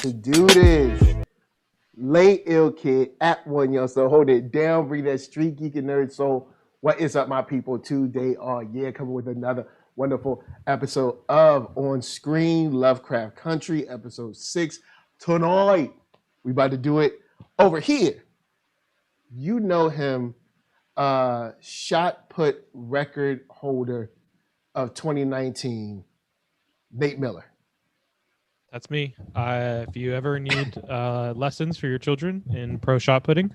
to do this. Late ill kid at OneYoungsta. Hold it down, bring that street geek and nerd soul. What is up, my people? Today, coming with another wonderful episode of On Screen Lovecraft Country, episode 6. Tonight, we about to do it over here. You know him, shot put record holder of 2019, Nate Miller. That's me. If you ever need lessons for your children in pro shot putting,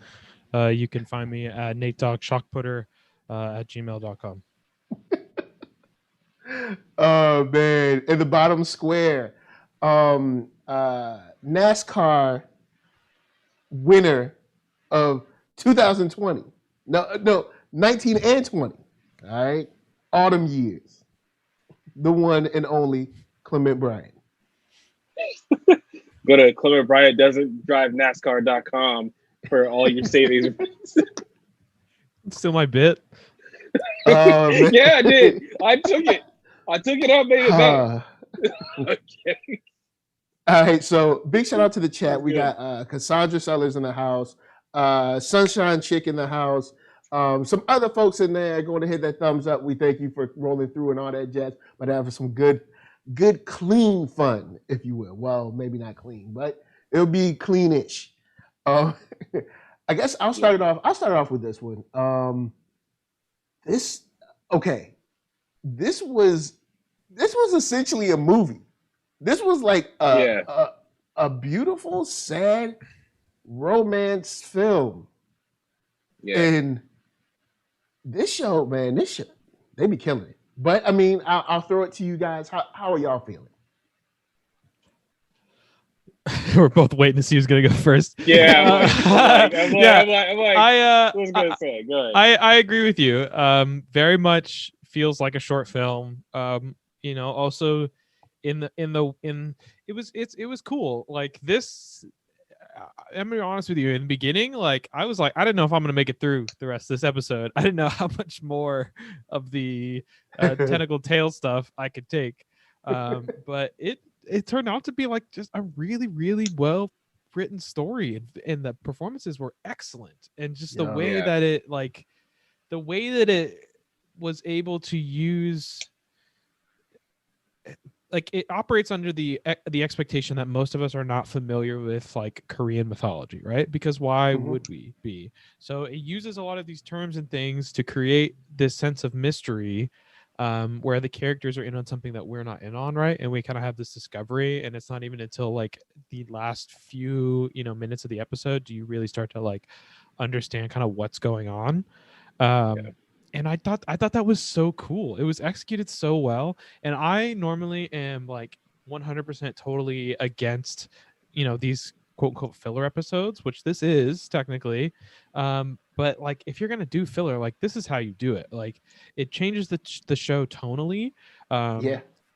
you can find me at NateDogShockPutter at gmail.com. Oh, man. In the bottom square, NASCAR winner of 2020. No, 19 and 20. All right? Autumn years. The one and only Clement Bryant. Go to ClementBryantDoesn'tDriveNASCAR.com for all your savings. Still my bit. Yeah, I did. I took it up, made it back. Okay. All right, so big shout out to the chat. We got Cassandra Sellers in the house, Sunshine Chick in the house, some other folks in there. Going to hit that thumbs up. We thank you for rolling through and all that jazz, but having some good clean fun, if you will. Well, maybe not clean, but it'll be cleanish. I guess I'll start it off. I'll start off with this one. This was essentially a movie. This was like a beautiful, sad romance film. Yeah. And this show, they be killing it. But I mean, I'll throw it to you guys. How are y'all feeling? We're both waiting to see who's gonna go first. Yeah, I was gonna say. Go ahead. I agree with you. Very much feels like a short film. Also it was cool. Like this. I'm gonna be honest with you. In the beginning, like I was like, I didn't know if I'm gonna make it through the rest of this episode. I didn't know how much more of the tentacle tail stuff I could take. But it turned out to be like just a really, really well written story, and the performances were excellent. And just the way that it was able to use. Like it operates under the expectation that most of us are not familiar with like Korean mythology, right? Because why would we be? So it uses a lot of these terms and things to create this sense of mystery, where the characters are in on something that we're not in on, right? And we kind of have this discovery, and it's not even until like the last few minutes of the episode do you really start to like understand kind of what's going on. And I thought that was so cool. It was executed so well. And I normally am like 100% totally against, these quote unquote filler episodes, which this is technically. But like, if you're going to do filler, like this is how you do it. Like it changes the show tonally.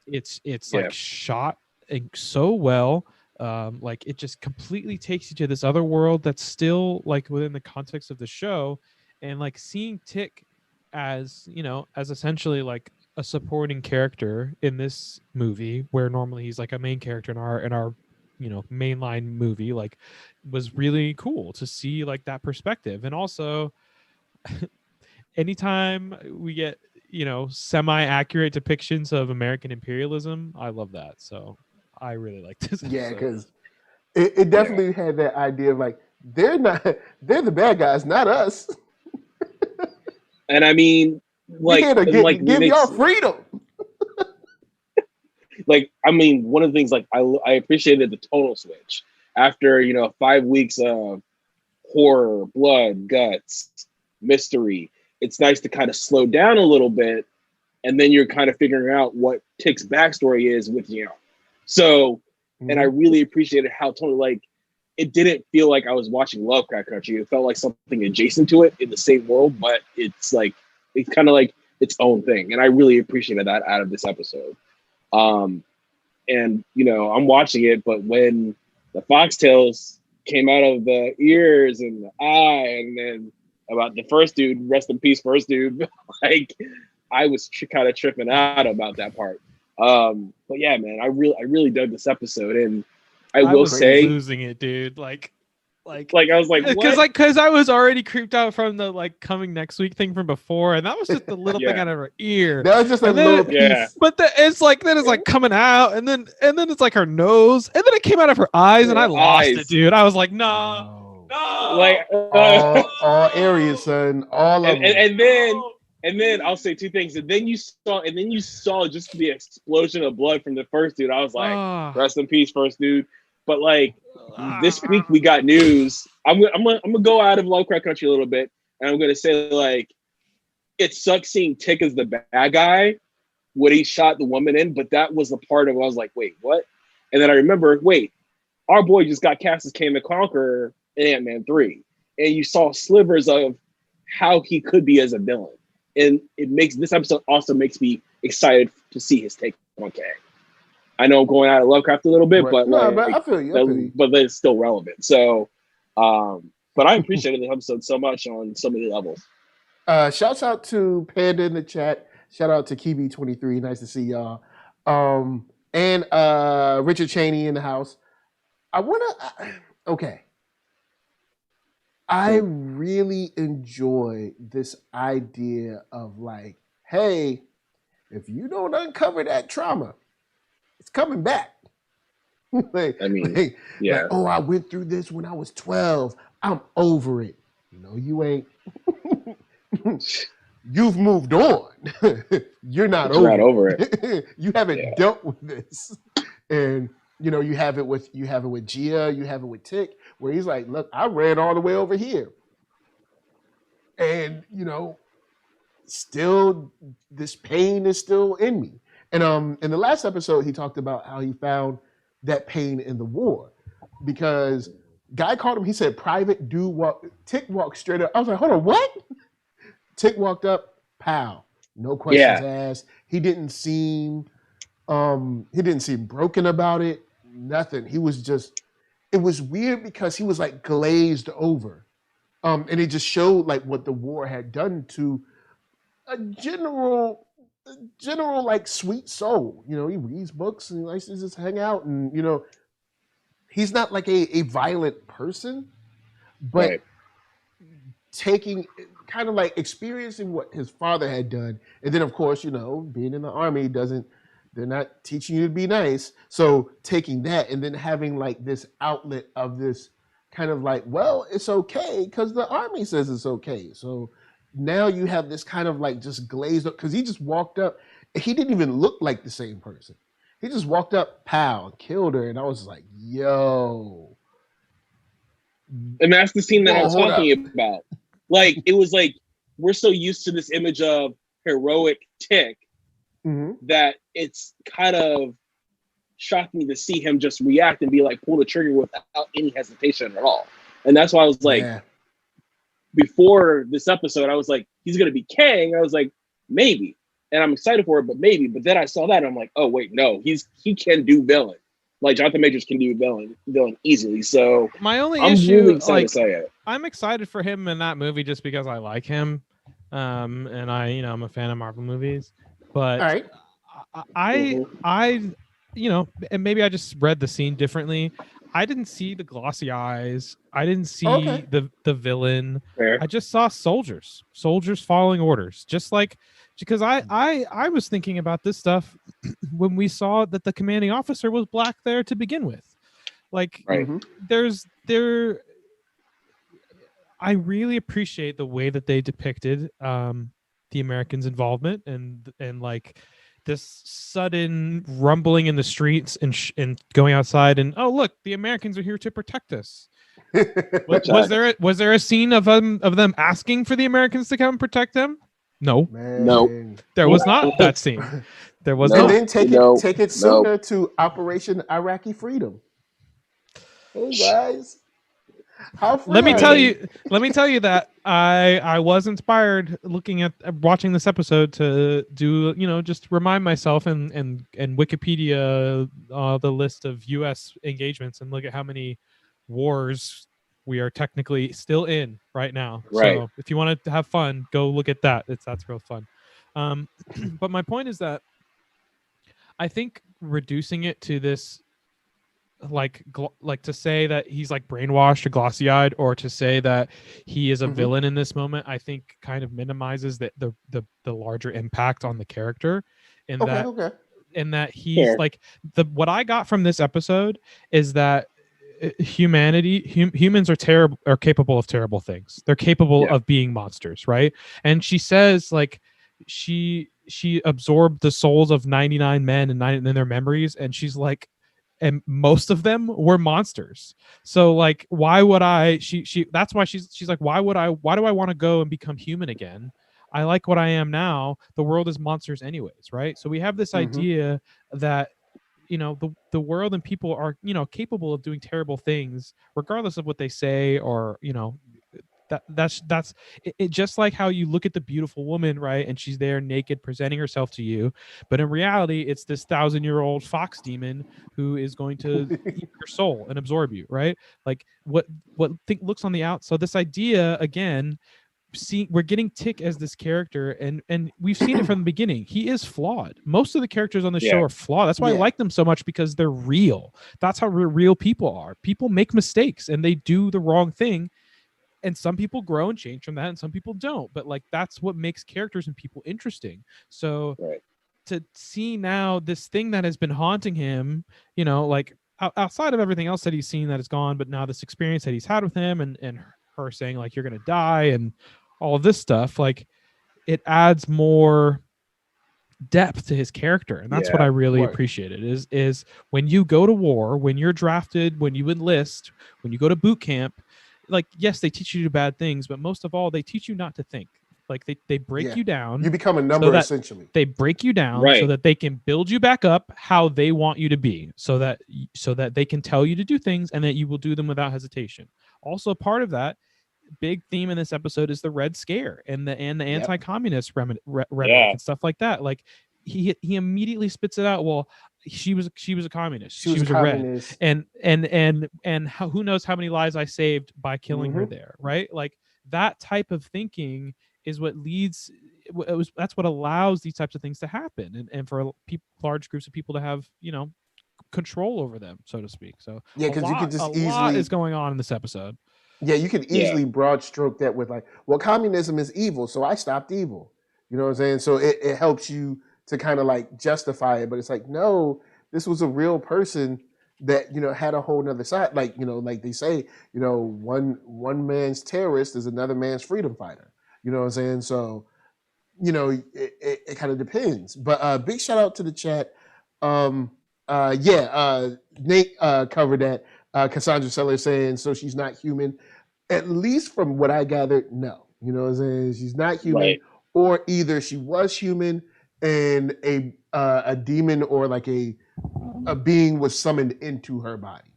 It's like shot so well. Like it just completely takes you to this other world that's still like within the context of the show. And like seeing Tick as essentially like a supporting character in this movie, where normally he's like a main character in our mainline movie, like was really cool to see like that perspective. And also anytime we get semi-accurate depictions of American imperialism, I love that. So I really like this episode. Because it definitely had that idea of like they're the bad guys, not us. And I mean, like, give y'all freedom. Like, I mean, one of the things, like, I appreciated the tonal switch after 5 weeks of horror, blood, guts, mystery. It's nice to kind of slow down a little bit, and then you're kind of figuring out what Tick's backstory is with So, and I really appreciated how tonal, like, it didn't feel like I was watching Lovecraft Country. It felt like something adjacent to it in the same world, but it's kind of like its own thing. And I really appreciated that out of this episode. And, I'm watching it, but when the foxtails came out of the ears and the eye, and then about the first dude, rest in peace, first dude, like I was kind of tripping out about that part. But yeah, man, I really dug this episode. And I will was say, losing it, dude. Like I was like, what? because I was already creeped out from the like coming next week thing from before, and that was just a little thing Yeah. out of her ear. That was just a And then- little piece. Yeah. But it's like then it's like coming out, and then it's like her nose, and then it came out of her eyes, and I Her lost eyes. it, dude. I was like, no. Like, all areas, son. All of them. and then I'll say two things. And then you saw just the explosion of blood from the first dude. I was like, rest in peace, first dude. But like this week we got news. I'm gonna go out of Lovecraft Country a little bit, and I'm gonna say like it sucks seeing Tick as the bad guy, what he shot the woman in, but that was the part of it. I was like, wait, what? And then I remember, wait, our boy just got cast as Kang the Conqueror in Ant-Man 3. And you saw slivers of how he could be as a villain. And it makes this episode also makes me excited to see his take on Kang. I know I'm going out of Lovecraft a little bit, but I feel you. But it's still relevant. So but I appreciated the episode so much on so many levels. Shouts out to Panda in the chat. Shout out to Kiwi23. Nice to see y'all. And Richard Cheney in the house. I really enjoy this idea of like, hey, if you don't uncover that trauma, it's coming back. Yeah. Like, oh, I went through this when I was 12. I'm over it. No, you ain't. You've moved on. You're not over it. You haven't dealt with this. And you have it with Gia, you have it with Tick, where he's like, look, I ran all the way over here. And still this pain is still in me. And in the last episode, he talked about how he found that pain in the war. Because guy called him, he said, private dude Tick walked straight up. I was like, hold on, what? Tick walked up, pow. No questions asked. He didn't seem broken about it. Nothing. He was just, it was weird because he was like glazed over. And it just showed like what the war had done to a general like sweet soul. He reads books and he likes to just hang out, and he's not like a violent person, but taking kind of like experiencing what his father had done. And then of course, being in the army they're not teaching you to be nice. So taking that and then having like this outlet of this kind of like, well, it's okay because the army says it's okay. So now you have this kind of like just glazed up, because he just walked up. He didn't even look like the same person. He just walked up, pow, killed her. And I was like, yo. And that's the scene that I'm talking about. Like, it was like, we're so used to this image of heroic Tick that it's kind of shocking to see him just react and be like, pull the trigger without any hesitation at all. And that's why I was like, before this episode, I was like, he's going to be Kang. I was like, maybe. And I'm excited for it, but maybe. But then I saw that, and I'm like, oh, wait, no. He can do villain. Like, Jonathan Majors can do villain easily. So my only I'm issue, really excited to say it. I'm excited for him in that movie just because I like him. And I'm a fan of Marvel movies. But all right. And maybe I just read the scene differently. I didn't see the glossy eyes. I didn't see the villain. Fair. I just saw soldiers following orders. Just like, because I was thinking about this stuff when we saw that the commanding officer was black there to begin with. Like, I really appreciate the way that they depicted the Americans' involvement and like this sudden rumbling in the streets and going outside and, oh, look, the Americans are here to protect us. was there a scene of them asking for the Americans to come protect them? No. No. There was not that scene. There was not. And then take it sooner to Operation Iraqi Freedom. Hey guys. Let me tell you that I was inspired watching this episode to do, just remind myself and Wikipedia the list of U.S. engagements and look at how many wars we are technically still in right now. Right. So if you want to have fun, go look at that. That's real fun. But my point is that I think reducing it to this like to say that he's like brainwashed or glossy eyed, or to say that he is a villain in this moment, I think kind of minimizes the larger impact on the character, in that he's like what I got from this episode is that humans are capable of terrible things. They're capable of being monsters, right? And she says like she absorbed the souls of 99 men and their memories, and she's like, and most of them were monsters. So like, why would I she that's why she's like, why do I want to go and become human again? I like what I am now. The world is monsters anyways, right? So we have this idea that the world and people are capable of doing terrible things regardless of what they say, or that's it. Just like how you look at the beautiful woman, right, and she's there naked presenting herself to you, but in reality it's this 1,000-year-old fox demon who is going to eat your soul and absorb you, right? Like what looks on the outside. So this idea again, we're getting Tick as this character, and we've seen it from the beginning. He is flawed. Most of the characters on the show are flawed. That's why I like them so much, because they're real. That's how real people are. People make mistakes and they do the wrong thing, and some people grow and change from that and some people don't, but like that's what makes characters and people interesting. So to see now this thing that has been haunting him, like outside of everything else that he's seen that is gone, but now this experience that he's had with him, and her saying like you're gonna die and all of this stuff, like it adds more depth to his character. And that's what I really appreciated is when you go to war, when you're drafted, when you enlist, when you go to boot camp, like yes, they teach you to do bad things, but most of all they teach you not to think. Like they break you down. You become a number, essentially. They break you down so that they can build you back up how they want you to be, so that they can tell you to do things and that you will do them without hesitation. Also, part of that big theme in this episode is the Red Scare and the anti-communist rhetoric and stuff like that. Like he immediately spits it out. Well, she was a communist. She was a communist. Red, and who knows how many lives I saved by killing her there, right? Like that type of thinking is what leads. That's what allows these types of things to happen, and for large groups of people to have control over them, so to speak. So because you could just a lot is going on in this episode. Yeah, you could easily broad stroke that with like, well, communism is evil, so I stopped evil. You know what I'm saying? So it helps you to kind of like justify it, but it's like, no, this was a real person that had a whole nother side. Like like they say, one man's terrorist is another man's freedom fighter. You know what I'm saying? So it kind of depends. But big shout out to the chat. Nate covered that. Cassandra Sellers saying, so she's not human. At least from what I gathered, no. You know what I'm saying? She's not human, or either she was human and a demon or like a being was summoned into her body.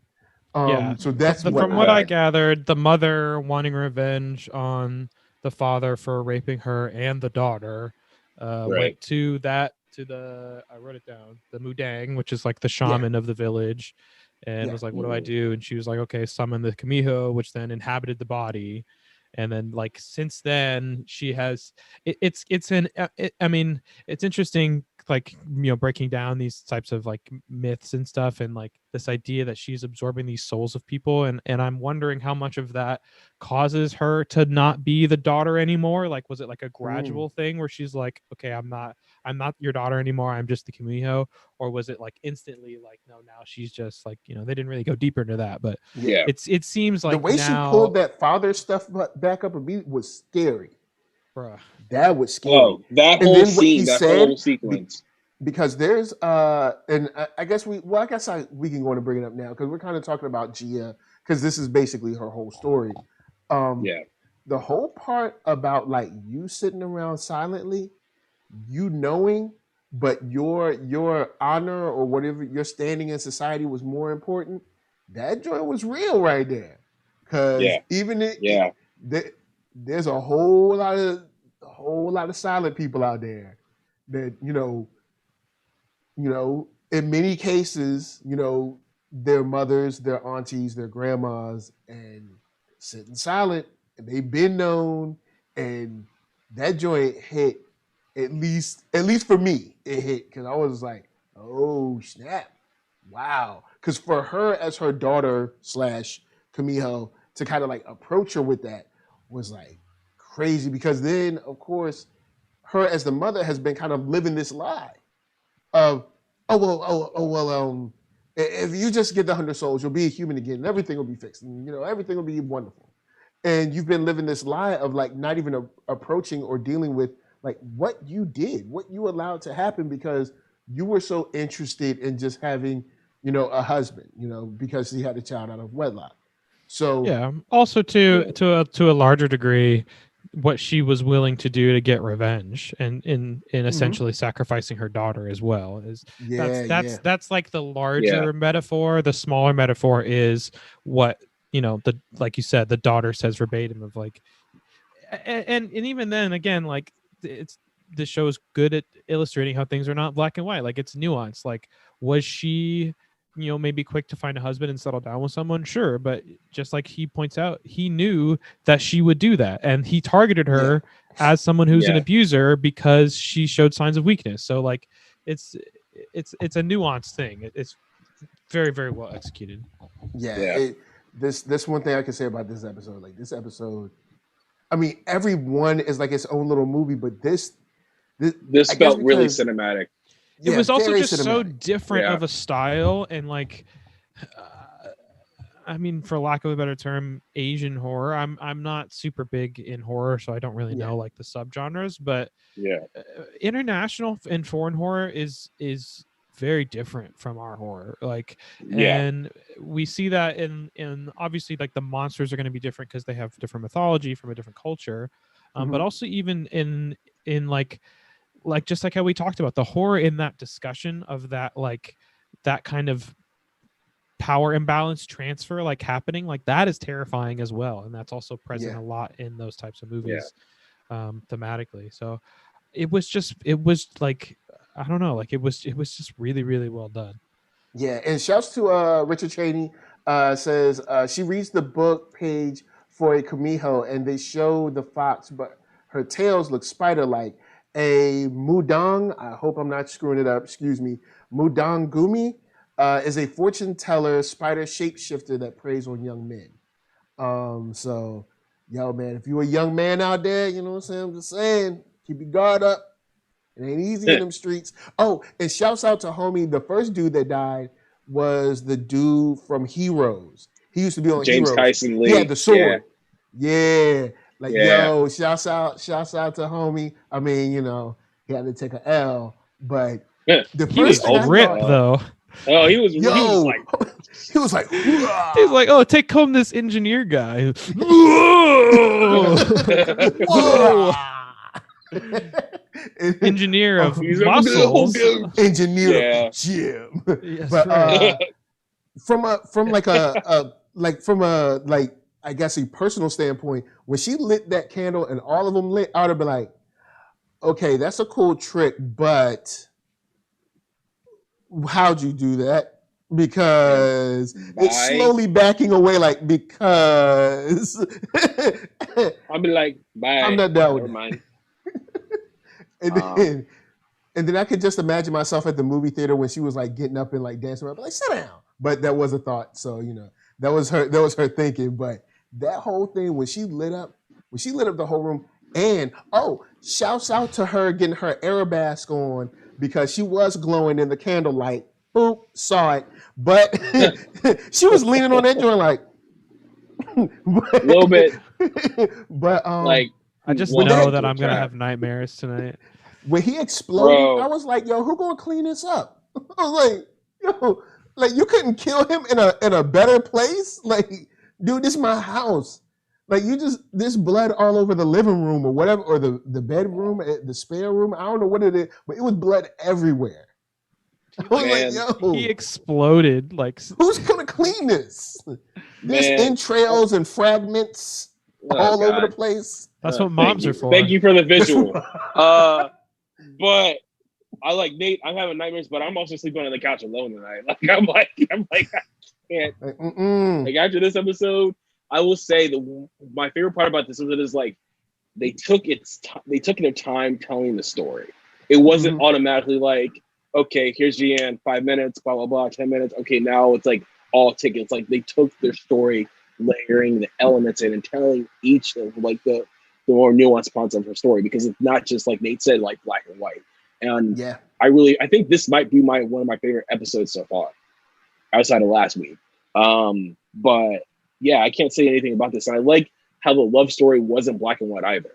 So that's from what I gathered, the mother wanting revenge on the father for raping her and the daughter went to the I wrote it down, the Mudang, which is like the shaman of the village, and was like, what do I do? And she was like, okay, summon the Kamiho, which then inhabited the body. And then like since then she has it's interesting, like breaking down these types of like myths and stuff, and like this idea that she's absorbing these souls of people, and I'm wondering how much of that causes her to not be the daughter anymore. Like was it like a gradual thing where she's like, okay, I'm not your daughter anymore, I'm just the Kamiho? Or was it like instantly like, no, now she's just like, they didn't really go deeper into that, but it seems like the way she pulled that father stuff back up a beat was scary. Bruh. That was scary. Oh, that whole scene, whole sequence. Because there's and I guess we can go and bring it up now because we're kind of talking about Gia, because this is basically her whole story. The whole part about like you sitting around silently, knowing, but your honor or whatever your standing in society was more important. That joint was real right there, because there's a whole lot of silent people out there that in many cases their mothers, their aunties, their grandmas, and sitting silent, and they've been known, and that joint hit. At least for me, it hit, because I was like, oh snap. Wow. Because for her as her daughter slash Kamiho to kind of like approach her with that was like crazy. Because then, of course, her as the mother has been kind of living this lie of, if you just get the 100 souls, you'll be a human again, and everything will be fixed, and everything will be wonderful. And you've been living this lie of like not even approaching or dealing with like what you did, what you allowed to happen because you were so interested in just having, a husband, because he had a child out of wedlock. So yeah, also to a larger degree, what she was willing to do to get revenge and in essentially sacrificing her daughter as well is that's like the larger metaphor. The smaller metaphor is what the, like you said, the daughter says verbatim of like, and even then again, like the show is good at illustrating how things are not black and white. Like it's nuanced. Like, was she maybe quick to find a husband and settle down with someone? Sure. But just like he points out, he knew that she would do that. And he targeted her as someone who's an abuser because she showed signs of weakness. So like it's a nuanced thing. It's very, very well executed. This one thing I can say about this episode, like this episode, I mean, everyone is like its own little movie, but this felt really cinematic. It was also just cinematic. So different of a style, and like, I mean, for lack of a better term, Asian horror. I'm not super big in horror, so I don't really know like the subgenres. But international and foreign horror is very different from our horror. Like, and we see that in obviously like the monsters are going to be different because they have different mythology from a different culture, but also even in like just like how we talked about the horror in that discussion of that, like that kind of power imbalance transfer like happening, like that is terrifying as well, and that's also present a lot in those types of movies thematically. So it was like, I don't know, like it was just really, really well done. Yeah, and shouts to Richard Cheney. Says she reads the book page for a Kamiho and they show the fox, but her tails look spider-like. A mudang, I hope I'm not screwing it up, excuse me, mudangumi is a fortune teller spider shapeshifter that preys on young men. So, yo, man, if you're a young man out there, you know what I'm saying? I'm just saying, keep your guard up. It ain't easy in them streets. Oh, and shouts out to homie, the first dude that died was the dude from Heroes. He used to be on James Heroes. Tyson Lee. He had the sword. Yeah. Yo, shouts out to homie. I mean, he had to take an L, but the he was ripped though. Oh, he was like he's like, oh, take home this engineer guy. Whoa. Engineer of muscles. Engineer of Jim. Yes, but right. from a I guess a personal standpoint, when she lit that candle and all of them lit, I would have been like, okay, that's a cool trick, but how'd you do that? Because it's slowly backing away, like, because I'll be like, bye. I'm not down with Never mind. And then I could just imagine myself at the movie theater when she was like getting up and like dancing around, like, sit down. But that was a thought. So, that was her thinking. But that whole thing, when she lit up the whole room, and shouts out to her getting her Arabesque on because she was glowing in the candlelight. Boop, saw it. But she was leaning on that joint like a little bit. But like, I just know that I'm gonna have nightmares tonight. When he exploded, I was like, yo, who gonna clean this up? I was like, yo, like you couldn't kill him in a better place? Like, dude, this is my house. Like, there's blood all over the living room or whatever, or the bedroom, the spare room. I don't know what it is, but it was blood everywhere. I was like, yo, he exploded. Like, who's gonna clean this? There's entrails and fragments all over the place. That's what moms are for. Thank you for the visual. But I like Nate. I'm having nightmares, but I'm also sleeping on the couch alone tonight. I'm like, I can't. Like after this episode, I will say my favorite part about this episode is like they took their time telling the story. It wasn't automatically like, okay, here's Jian, 5 minutes, blah blah blah, 10 minutes. Okay, now it's like all tickets. Like they took their story, layering the elements in and telling each of like the more nuanced parts of her story, because it's not just like Nate said, like black and white. And Yeah. I think this might be one of my favorite episodes so far, outside of last week. But yeah, I can't say anything about this. And I like how the love story wasn't black and white either.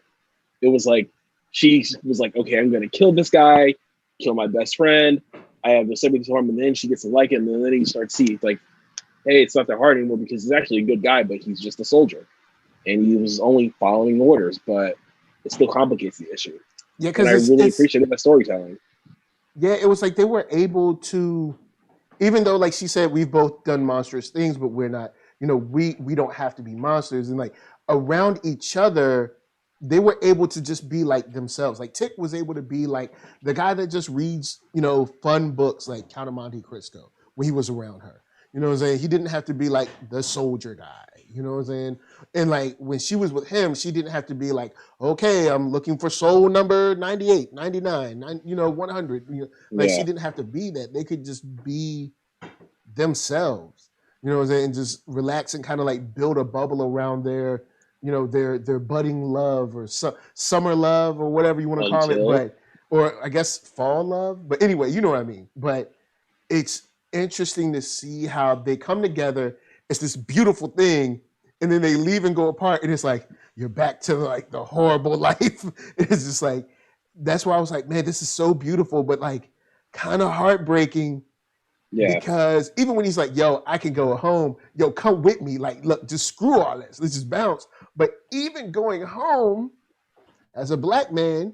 It was like, she was like, okay, I'm going to kill this guy, kill my best friend. I have the sympathy for him. And then she gets to like him. And then you start seeing like, hey, it's not that hard anymore because he's actually a good guy, but he's just a soldier. And he was only following orders, but it still complicates the issue. Yeah, because I really appreciated that storytelling. Yeah, it was like they were able to, even though like she said, we've both done monstrous things, but we're not, we don't have to be monsters. And like around each other, they were able to just be like themselves. Like Tick was able to be like the guy that just reads, fun books like Count of Monte Cristo when he was around her. You know what I'm saying? He didn't have to be like the soldier guy. You know what I'm saying? And like when she was with him, she didn't have to be like, okay, I'm looking for soul number 98, 99, 100. Like she didn't have to be that. They could just be themselves. You know what I'm saying? And just relax and kind of like build a bubble around their, their budding love or summer love or whatever you want to call it. But, or I guess fall love. But anyway, you know what I mean? But it's interesting to see how they come together. It's this beautiful thing, and then they leave and go apart, and it's like you're back to like the horrible life. It's just like, that's why I was like, man, this is so beautiful, but like kind of heartbreaking. Yeah. Because even when he's like, yo, I can go home, yo, come with me. Like, look, just screw all this. Let's just bounce. But even going home as a black man,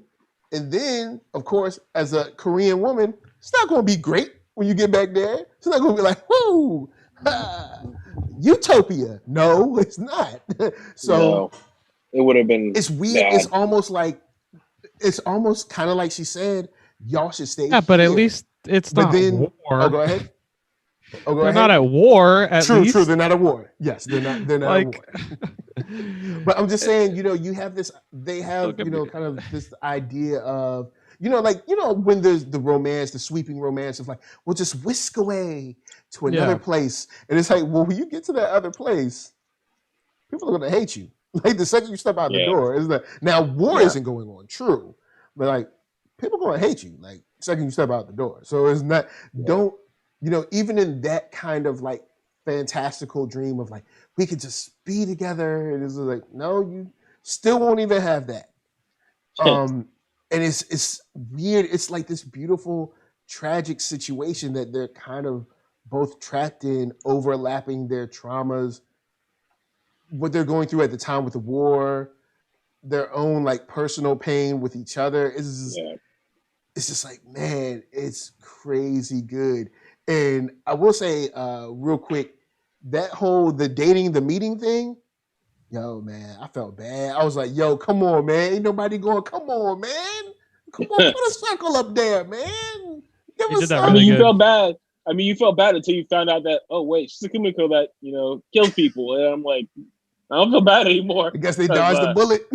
and then, of course, as a Korean woman, it's not going to be great when you get back there. It's not going to be like, whoo, utopia. No, it's not. So it would have been. It's weird. Bad. It's almost kind of like she said, y'all should stay. Yeah, but at least it's not war. Oh, go ahead. They're not at war. At least. True. They're not at war. Yes, they're not. They're not at war. But I'm just saying, you have this. They have, kind of this idea of, when there's the romance, the sweeping romance of like, we'll just whisk away to another place, and it's like, well, when you get to that other place, people are going to hate you. Like the second you step out the door, is that now war isn't going on, true, but like people are going to hate you. Like second you step out the door, so it's not. Don't. Even in that kind of like fantastical dream of like, we could just be together. And it's like, no, you still won't even have that. And it's weird. It's like this beautiful, tragic situation that they're kind of both trapped in, overlapping their traumas, what they're going through at the time with the war, their own like personal pain with each other. It's just like, man, it's crazy good. And I will say real quick, the dating, the meeting thing, yo, man, I felt bad. I was like, yo, come on, man. Ain't nobody going, come on, man. Come on, put a circle up there, man. Give us something. You felt bad. You felt bad until you found out that, oh, wait, she's a Kumiko that, kills people. And I'm like, I don't feel bad anymore. I guess they dodged the bullet.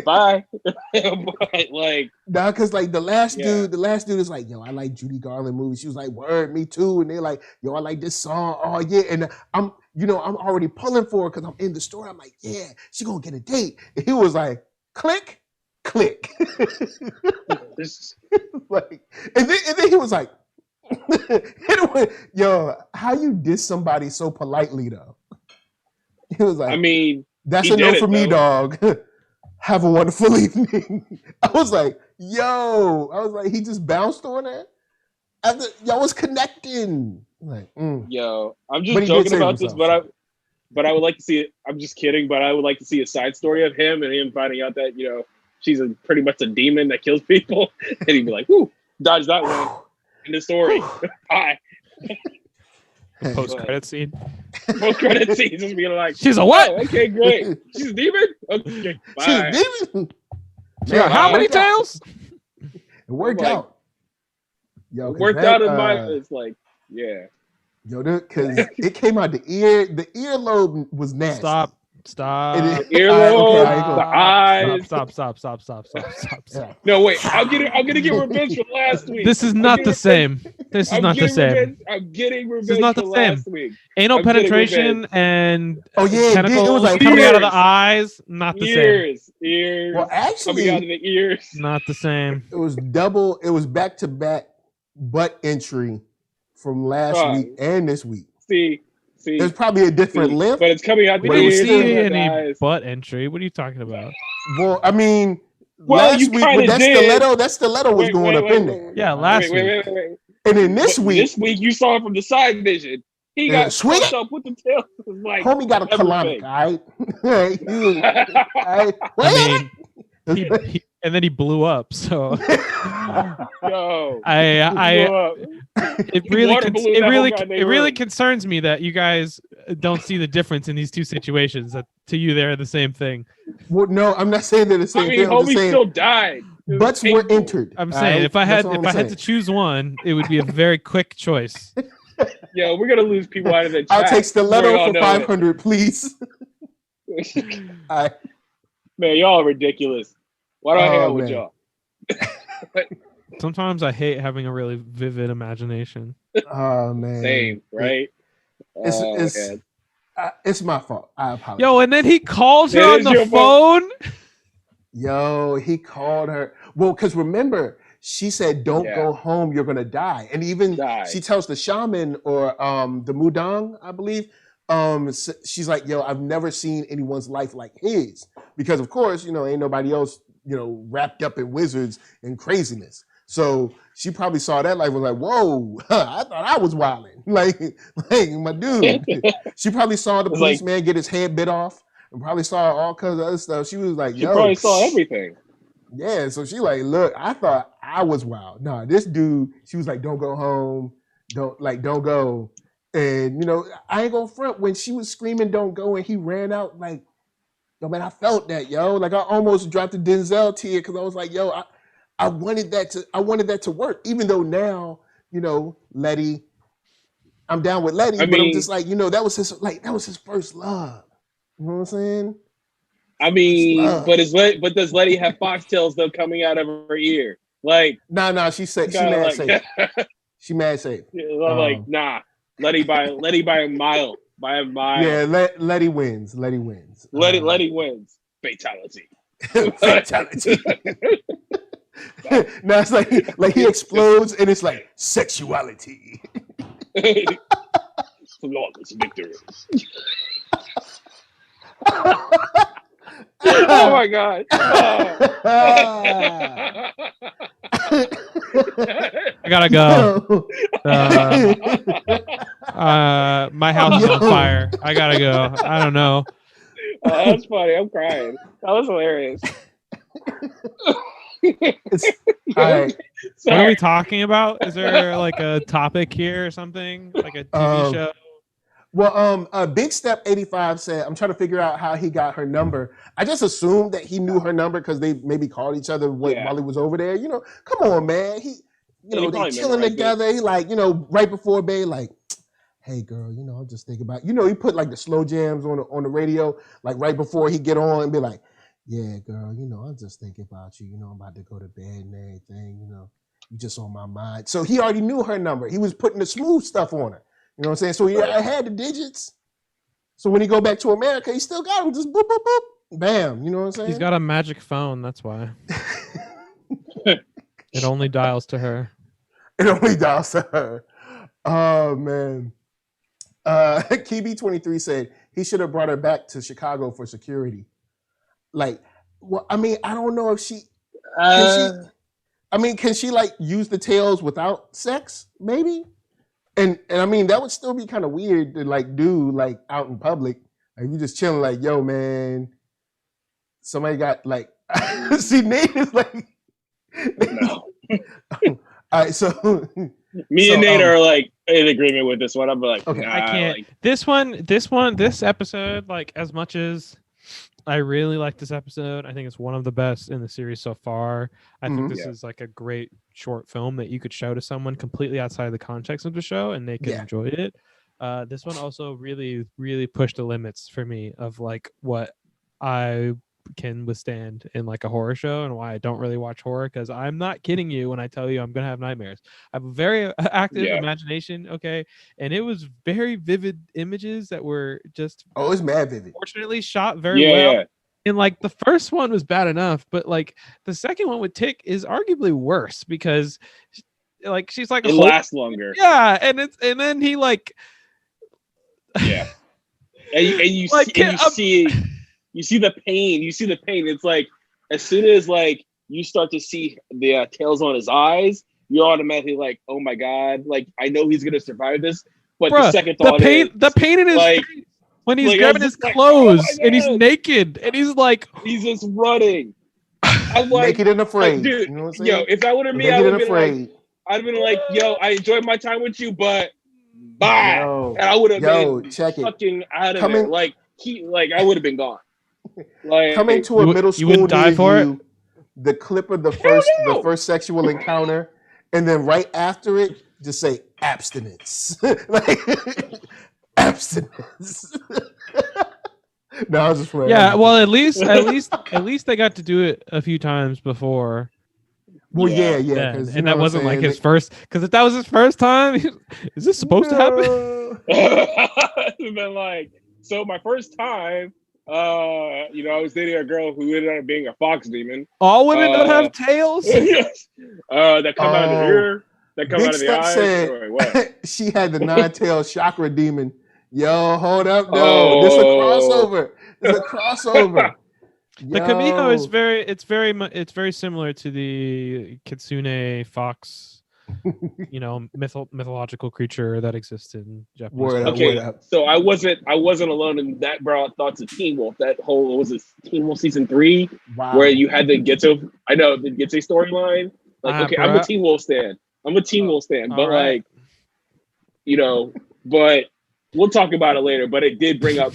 Bye. But like, nah, because like the last dude is like, yo, I like Judy Garland movies. She was like, word, me too. And they're like, yo, I like this song. Oh yeah. And I'm already pulling for her because I'm in the store. I'm like, yeah, she gonna get a date. And he was like, click. Like, and then he was like, yo, how you diss somebody so politely though? He was like, that's a no for me, dog. Have a wonderful evening. I was like, he just bounced on that. After y'all was connecting. Like, Yo, I'm just joking about this, but I would like to see it. I'm just kidding, but I would like to see a side story of him and him finding out that, she's pretty much a demon that kills people. And he'd be like, whoo, dodge that one. In the story. Bye. Post-credit scene. Post-credit scene, just being like, she's a what? Oh, okay, great. She's a demon? Okay, bye. She's a demon? Yeah, how many tails? It worked out. Yo, it worked out in my, it's like, yeah. Yo, because it came out the earlobe was nasty. Stop. Stop. It The is- earlobe, alright, cool. the eyes. Stop. No, wait. I'm gonna get revenge from last week. This is not the same. This is not the same. I'm getting This is revenge not the from same. last week. Anal I'm getting penetration revenge. and Oh, yeah, it did. tentacles It was like coming out of the ears. eyes. Not the same. Ears. Well, Coming out of actually, the ears. Not the same. it was double. It was back to back butt entry from last week and this week. See. There's probably a different length. But it's coming out We the didn't ears. see coming out the any eyes. butt entry. What are you talking about? Well, I mean, Well, last you week kinda with that did. stiletto was going up in there. Yeah, last week. Wait. And then this week, This week you saw it from the side vision. He Yeah, got swing fucked it. up with the tail. It was like homie got a everything. colonic, all right? I mean, he and then he blew up. So Yo, it really Water ballooned that whole goddamn it really room. concerns me that you guys don't see the difference in these two situations. That to you they're the same thing. Well, no, I'm not saying they're the same I mean, thing. I'm just homie saying still died. It was butts were painful. entered. I'm all saying right? if I That's had all I'm to saying. choose one, it would be a very quick choice. Yo, we're gonna lose people out of the chat. I'll take We stiletto all for know 500, please. it. All right. Man, y'all are ridiculous. Why do I hang Oh, out with man. y'all? Sometimes I hate having a really vivid imagination. Oh man. Same, right? It's it's my fault. I apologize. Yo, and then he called her It on is the your fault. phone. Yo, he called her. Well, because remember, she said, "Don't Yeah. go home. You're gonna die." And even Die. she tells the shaman or the mudang, I believe. She's like, "Yo, I've never seen anyone's life like his." Because of course, ain't nobody else, wrapped up in wizards and craziness. So she probably saw that life, was like, "Whoa, I thought I was wilding." like my dude. She probably saw the It's like- policeman get his head bit off, and probably saw all kinds of other stuff. She was like, She "Yo, probably saw everything. yeah." So she like, "Look, I thought I was wild. No, this dude." She was like, "Don't go home. Don't go." And I ain't gonna front, when she was screaming, "Don't go," and he ran out, like, yo, man, I felt that, yo. Like, I almost dropped a Denzel tear because I was like, yo, I wanted that to work. Even though now, Letty, I'm down with Letty, I but I'm mean- just like, that was his first love. You know what I'm saying? I mean, Love. but does Letty have foxtails though coming out of her ear? Like, Nah, she said she kinda mad like, safe. She mad safe. like, nah. Letty by a mile. By a mile. Yeah, Letty wins. Letty wins. Letty wins. Fatality. Fatality. No, it's like he explodes and it's like sexuality. Flawless victory. Oh my god. I gotta go. My house is on fire. I gotta go. I don't know. Oh, that's funny. I'm crying. That was hilarious. All right. What are we talking about? Is there like a topic here or something? Like a TV show? Well, Big Step 85 said, "I'm trying to figure out how he got her number. I just assumed that he knew her number because they maybe called each other while he was over there. Come on, man. He he they probably chilling memorized it. together. He like, right before bed, like, hey girl, I'm just thinking about, he put like the slow jams on the radio, like right before he get on and be like, yeah, girl, I'm just thinking about you. I'm about to go to bed and everything. You just on my mind." So he already knew her number. He was putting the smooth stuff on her. You know what I'm saying? So I had the digits. So when he go back to America, he still got them. Just boop, boop, boop. Bam. You know what I'm saying? He's got a magic phone. That's why. It only dials to her. It only dials to her. Oh, man. Kibi23 said he should have brought her back to Chicago for security. Like, well, I mean, I don't know if she... Can she like use the tails without sex? Maybe. And I mean, that would still be kind of weird to like do like out in public. Like you just chilling, like, yo, man, somebody got like, see, Nate is like, No. all right, so Me and Nate are like in agreement with this one. I'm like, Okay. nah, I can't. like, This episode, like as much as I really like this episode, I think it's one of the best in the series so far. I think this is like a great short film that you could show to someone completely outside of the context of the show and they could enjoy it. This one also really, really pushed the limits for me of like what I can withstand in like a horror show and why I don't really watch horror, because I'm not kidding you when I tell you I'm gonna have nightmares. I have a very active imagination, okay, and it was very vivid images that were just it's mad vivid. Fortunately shot very well. Yeah. And like the first one was bad enough, but like the second one with Tick is arguably worse because like she's like it lasts longer. Yeah, and then he like yeah, and you like, see the pain. You see the pain. It's like as soon as like you start to see the tails on his eyes, you're automatically like, oh my god, like I know he's gonna survive this. But bruh, the second thought the pain in his face when he's grabbing his clothes and he's naked and he's like he's just running. I'm like naked and afraid. Dude, you know what I'm yo, if that would have me, I'd have been like, yo, I enjoyed my time with you, but bye. And I would have been fucking out of there. Like I would have been gone. Like coming to a middle school, you wouldn't die for it. The clip of the first sexual encounter, and then right after it, just say abstinence. Like abstinence. No, I was just playing. Yeah, well, at least they got to do it a few times before. Well, yeah, and that wasn't like his first. Because if that was his first time, is this supposed to happen? It's been like, so my first time, I was dating a girl who ended up being a fox demon. All women don't have tails. That come out of the ear, that come out of the eyes. She had the 9-tailed chakra demon. Yo, hold up, no, this is a crossover. It's a crossover. The Kamiho is very similar to the Kitsune fox, mythological creature that exists in Japanese. So I wasn't alone in that. Brought thoughts of Teen Wolf. That whole Teen Wolf season 3, where you had the Getzo. I know the Getzo storyline. Like, I'm a Teen Wolf stan. But right. But we'll talk about it later. But it did bring up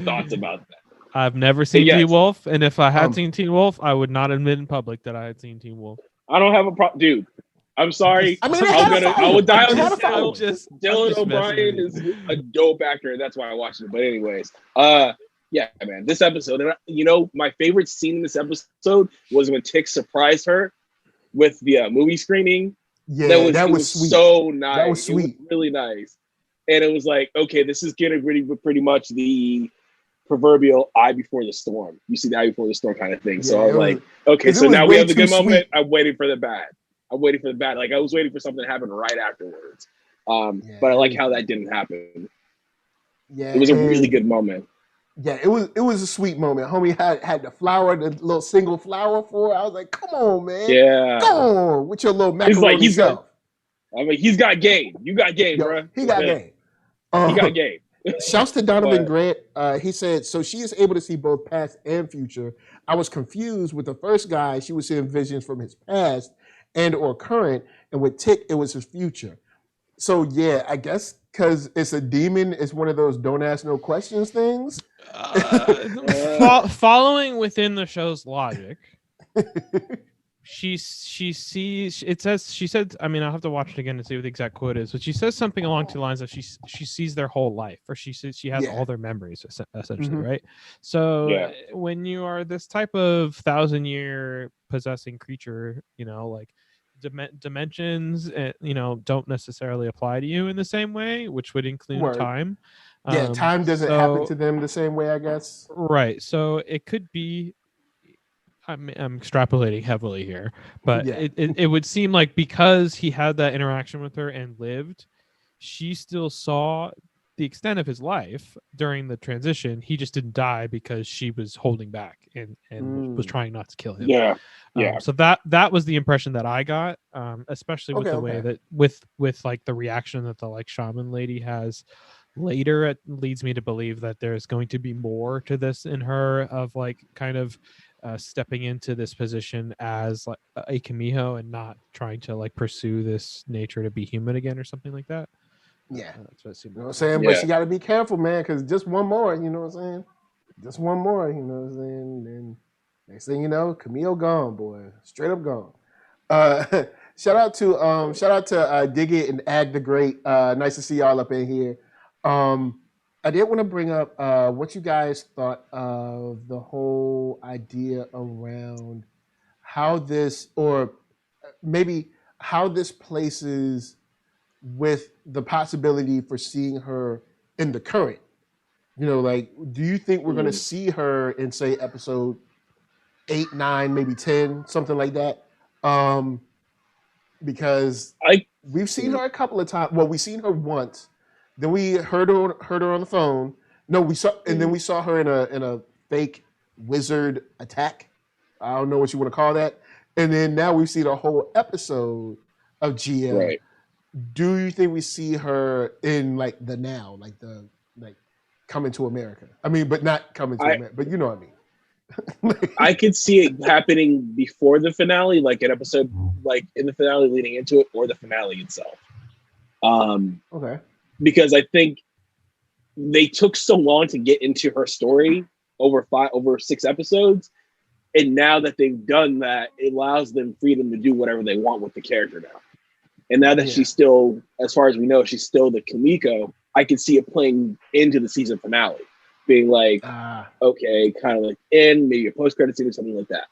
thoughts about that. I've never seen Teen Wolf, and if I had seen Teen Wolf, I would not admit in public that I had seen Teen Wolf. I don't have a problem, dude. I'm sorry. I would die on this hill. Dylan O'Brien is a dope actor. That's why I watched it. But anyways, yeah, man, this episode, and my favorite scene in this episode was when Tick surprised her with the movie screening. Yeah, that was sweet. So nice. That was sweet. It was really nice. And it was like, okay, this is getting pretty much the proverbial eye before the storm. You see the eye before the storm kind of thing. So I was like, okay, so now we have the good moment. I'm waiting for the bad. Like I was waiting for something to happen right afterwards. But I like how that didn't happen. Yeah, it was a really good moment. Yeah, it was a sweet moment. Homie had the flower, the little single flower for it. I was like, come on, man. Yeah. Come on with your little macaroni self. He's got game. You got game, bro. He got game. He got game. Shouts to Donovan Grant. He said, so she is able to see both past and future. I was confused with the first guy. She was seeing visions from his past and or current. And with Tick, it was his future. So, yeah, I guess because it's a demon, it's one of those don't ask no questions things. Following within the show's logic, she sees, it says, she said, I mean, I'll have to watch it again to see what the exact quote is, but she says something along the lines of she sees their whole life, or she says she has all their memories, essentially, right? So when you are this type of 1,000-year possessing creature, like dimensions, don't necessarily apply to you in the same way, which would include time. Time doesn't happen to them the same way, I guess. Right. So it could be, I'm extrapolating heavily here, but it would seem like because he had that interaction with her and lived, she still saw the extent of his life during the transition. He just didn't die because she was holding back and was trying not to kill him. So that was the impression that I got, especially with the way that with like the reaction that the like shaman lady has later. It leads me to believe that there's going to be more to this in her, of like kind of stepping into this position as like a Kamiho and not trying to like pursue this nature to be human again or something like that. Yeah, that's what you know what I'm saying. But she got to be careful, man, because just one more, you know what I'm saying? Just one more, you know what I'm saying? Then next thing you know, Camille gone, boy, straight up gone. Shout out to Dig It and Ag the Great. Nice to see y'all up in here. I did want to bring up what you guys thought of the whole idea around how this, or maybe how this places with the possibility for seeing her in the current. You know, like, do you think we're going to see her in, say, episode 8, 9, maybe 10, something like that? Because we've seen her a couple of times. Well, we've seen her once. Then we heard her on the phone. No, we saw, and then we saw her in a fake wizard attack. I don't know what you want to call that. And then now we've seen a whole episode of GL. Right. Do you think we see her in like the now, like Coming to America? I mean, but not Coming to America, but you know what I mean. I could see it happening before the finale, like an episode, like in the finale leading into it, or the finale itself. Okay. Because I think they took so long to get into her story over 6 episodes, and now that they've done that, it allows them freedom to do whatever they want with the character now. And now that she's still, as far as we know, she's still the Kamiko, I can see it playing into the season finale, being like, okay, kind of like in maybe a post-credit scene or something like that.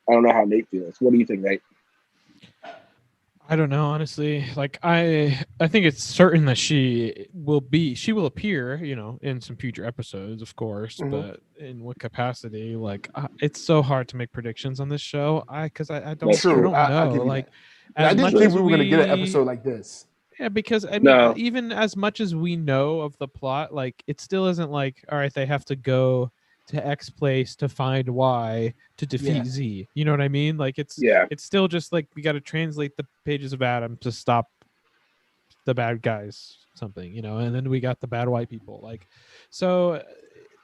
I don't know how Nate feels. What do you think, Nate? I don't know, honestly. Like, I think it's certain that she will appear, you know, in some future episodes, of course, but in what capacity? Like, it's so hard to make predictions on this show. Because I don't know. Like, I didn't think we were going to get an episode like this. Yeah, because I mean, even as much as we know of the plot, like, it still isn't like, all right, they have to go to X place to find Y to defeat Z. You know what I mean? Like, it's still just like, we got to translate the pages of Adam to stop the bad guys, something, you know, and then we got the bad white people. Like, so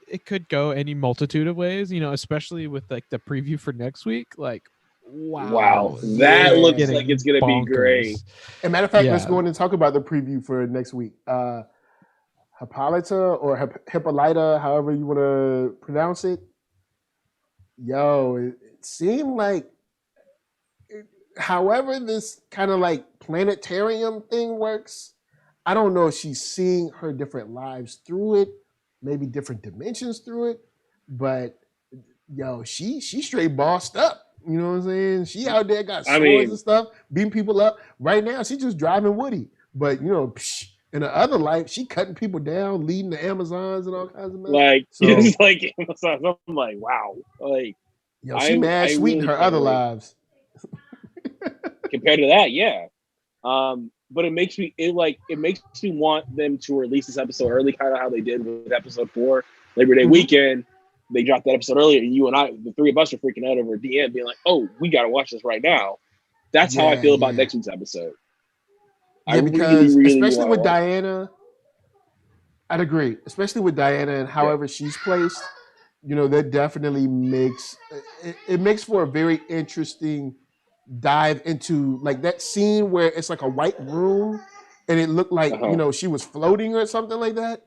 it could go any multitude of ways, you know, especially with like the preview for next week. Like, wow, that looks like it's gonna be great. As a matter of fact, let's go in and talk about the preview for next week. Hippolyta or Hippolyta, however you want to pronounce it. Yo, it seemed like, however this kind of like planetarium thing works, I don't know if she's seeing her different lives through it, maybe different dimensions through it, but yo, she straight bossed up. You know what I'm saying? She out there got swords and stuff, beating people up. Right now, she's just driving Woody. But, you know, in the other life, she cutting people down, leading the Amazons and all kinds of mess. Like, it's like Amazons. I'm like, wow. Like, yo, she mad sweet in her other lives. Compared to that, yeah. But it makes me want them to release this episode early, kind of how they did with episode 4, Labor Day weekend. They dropped that episode earlier, and you and I, the three of us, are freaking out over DM, being like, "Oh, we got to watch this right now." That's how I feel about next week's episode. Yeah, because especially with Diana, I'd agree. Especially with Diana and however she's placed, you know, that definitely makes it makes for a very interesting dive into like that scene where it's like a white room, and it looked like you know, she was floating or something like that.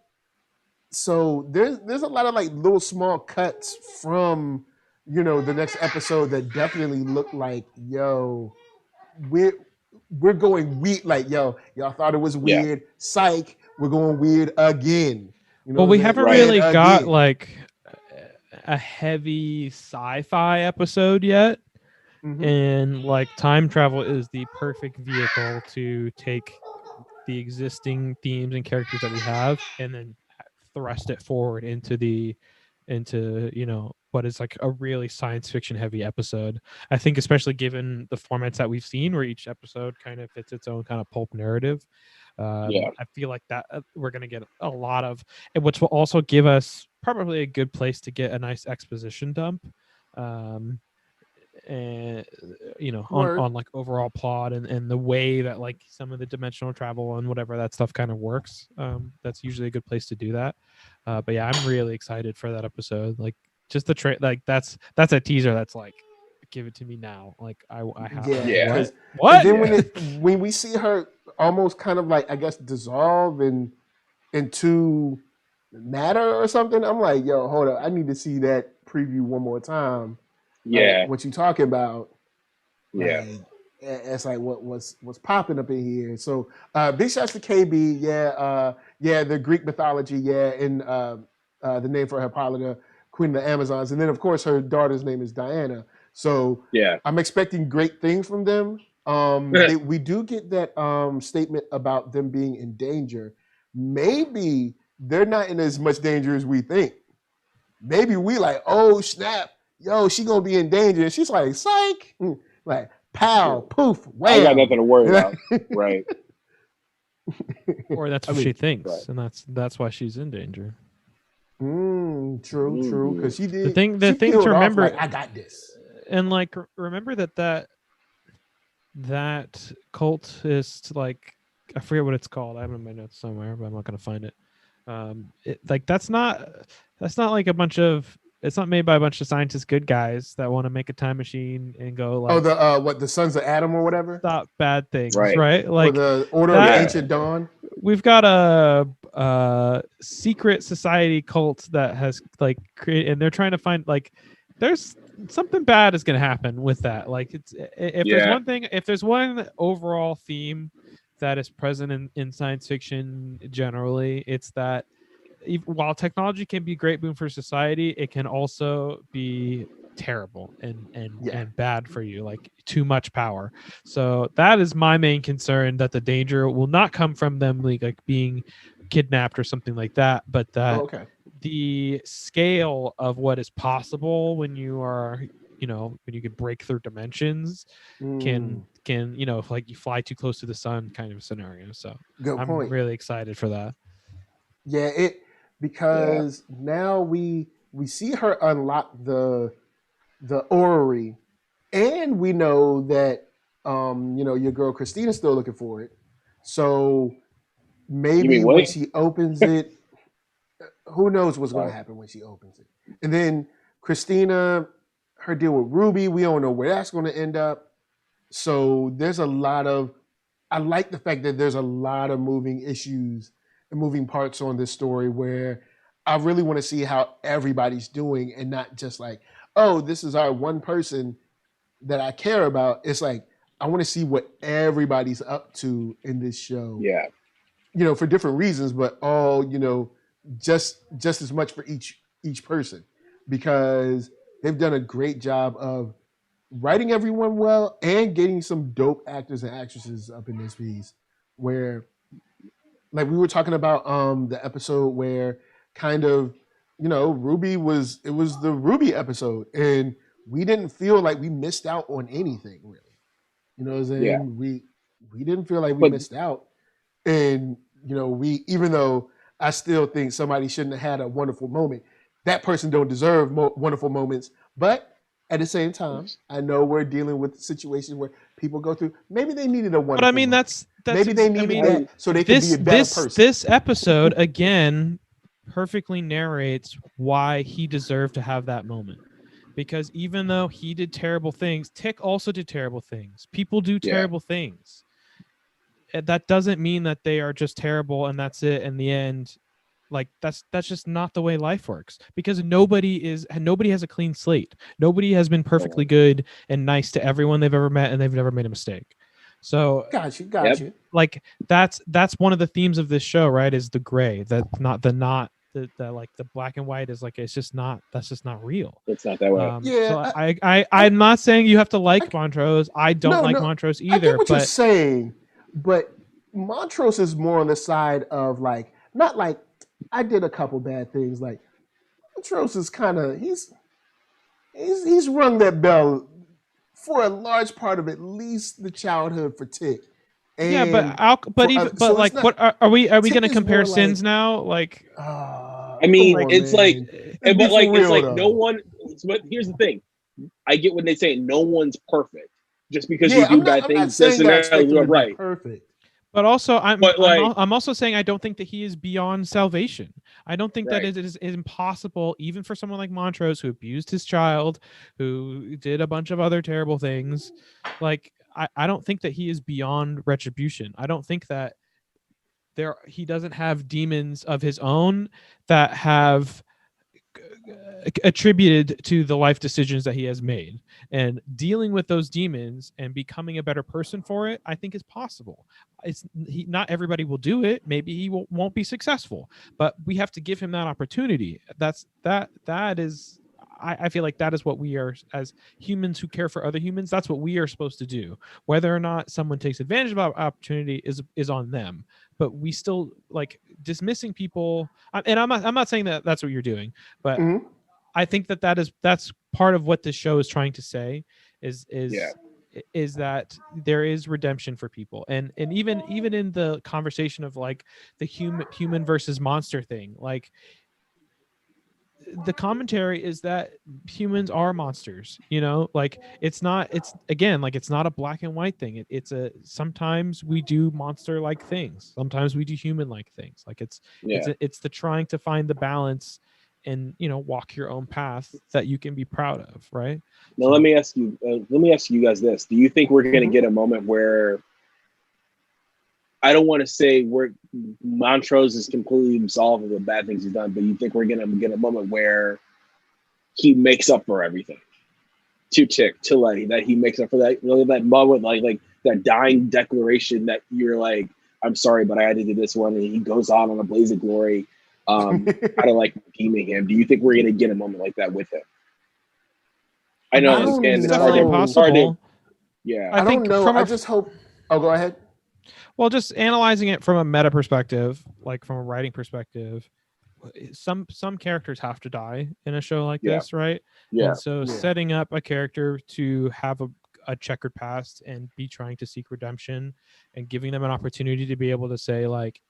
So there's a lot of like little small cuts from, you know, the next episode that definitely look like, yo, we're going weird. Like, yo, y'all thought it was weird. Psych, we're going weird again. You know, well, we haven't really got like a heavy sci-fi episode yet. And like, time travel is the perfect vehicle to take the existing themes and characters that we have and then thrust it forward into you know, what is like a really science fiction heavy episode. I think especially given the formats that we've seen where each episode kind of fits its own kind of pulp narrative. I feel like that we're going to get a lot of, which will also give us probably a good place to get a nice exposition dump. And you know, on like overall plot and the way that like some of the dimensional travel and whatever that stuff kind of works. That's usually a good place to do that. But yeah, I'm really excited for that episode. Like, just the like that's a teaser that's like, give it to me now. Like, I have what? And then when we see her almost kind of like, I guess, dissolve into matter or something, I'm like, yo, hold up, I need to see that preview one more time. Yeah, what you talking about? Like, it's like what's popping up in here. So big shouts to KB. Yeah, the Greek mythology. Yeah, and the name for Hippolyta, Queen of the Amazons, and then of course her daughter's name is Diana. So Yeah. I'm expecting great things from them. We do get that statement about them being in danger. Maybe they're not in as much danger as we think. Maybe we like, oh snap, yo, she gonna be in danger. And she's like, psych, like pow, poof, wham. I got nothing to worry about. Right. Or that's what she thinks, and that's why she's in danger. True. Because she did. The thing to remember, like, I got this. And like, remember that cultist, like, I forget what it's called. I have it in my notes somewhere, but I'm not gonna find it. That's not like a bunch of. It's not made by a bunch of scientists, good guys that want to make a time machine and go like, the Sons of Adam or whatever. Stop bad things, right? Like, or the Order of Ancient Dawn. We've got a secret society cult that has like created, and they're trying to find like, there's something bad is going to happen with that. Like, if there's one overall theme that is present in science fiction generally, it's that while technology can be a great boon for society, it can also be terrible and bad for you, like too much power. So that is my main concern, that the danger will not come from them like being kidnapped or something like that, but that the scale of what is possible when you are, when you can break through dimensions can like you fly too close to the sun kind of scenario. So I'm really excited for that. Because now we see her unlock the orrery, and we know that your girl Christina's still looking for it. So maybe when she opens it, who knows what's going to happen when she opens it. And then Christina, her deal with Ruby, we don't know where that's going to end up. So there's a lot of, I like the fact that there's a lot of moving issues and moving parts on this story, where I really want to see how everybody's doing, and not just like, oh, this is our one person that I care about. It's like, I want to see what everybody's up to in this show. Yeah. For different reasons, but all, just as much for each person, because they've done a great job of writing everyone well and getting some dope actors and actresses up in this piece, where, like we were talking about the episode where kind of, Ruby was the Ruby episode, and we didn't feel like we missed out on anything really. You know what I'm saying? Yeah. We didn't feel like we missed out. And, even though I still think somebody shouldn't have had a wonderful moment, that person don't deserve wonderful moments. But at the same time, I know we're dealing with situations where people go through, maybe they needed a wonderful But I mean, moment. that's maybe they needed that so they could be a better person. This episode, again, perfectly narrates why he deserved to have that moment. Because even though he did terrible things, Tick also did terrible things. People do terrible things. That doesn't mean that they are just terrible and that's it in the end. Like, that's just not the way life works, because nobody has a clean slate. Nobody has been perfectly good and nice to everyone they've ever met, and they've never made a mistake. So got you. Like, that's one of the themes of this show, right? Is the gray, that not the like the black and white is like, that's just not real. It's not that way. So I'm not saying you have to like Montrose. I don't like Montrose either. I get what you're saying, but Montrose is more on the side of like, not like, I did a couple bad things. Like, Montrose is kind of, he's rung that bell for a large part of at least the childhood for Tick. And what are we going to compare sins now? Like, I mean, it's like, but like, it's like no one. But here's the thing, I get when they say no one's perfect. Just because you do bad things doesn't necessarily look right. Perfect. But also, I'm also saying I don't think that he is beyond salvation. I don't think that it is impossible, even for someone like Montrose, who abused his child, who did a bunch of other terrible things. Like, I don't think that he is beyond retribution. I don't think that he doesn't have demons of his own that have attributed to the life decisions that he has made, and dealing with those demons and becoming a better person for it, I think is possible. Not everybody will do it. Maybe he won't be successful, but we have to give him that opportunity. That is, I feel like that is what we are as humans who care for other humans. That's what we are supposed to do. Whether or not someone takes advantage of our opportunity is on them. But we still like dismissing people. And I'm not saying that that's what you're doing, but I think that's part of what this show is trying to say is that there is redemption for people. And even in the conversation of like the human versus monster thing, like the commentary is that humans are monsters, like it's not a black and white thing. It's sometimes we do monster like things, sometimes we do human like things. Like it's the trying to find the balance and walk your own path that you can be proud of, right? Now let me ask you guys this: do you think we're going to get a moment where, I don't want to say where Montrose is completely absolved of the bad things he's done, but you think we're going to get a moment where he makes up for everything to Letty, that he makes up for that moment, like that dying declaration that you're like, I'm sorry, but I had to do this one, and he goes on a blaze of glory, kind of like redeeming him. Do you think we're going to get a moment like that with him? I know, again, it's hard to, yeah. I don't know. I just hope. Oh, go ahead. Well, just analyzing it from a meta perspective, like from a writing perspective, some characters have to die in a show like this, right? Yeah. And so setting up a character to have a checkered past and be trying to seek redemption and giving them an opportunity to be able to say, like,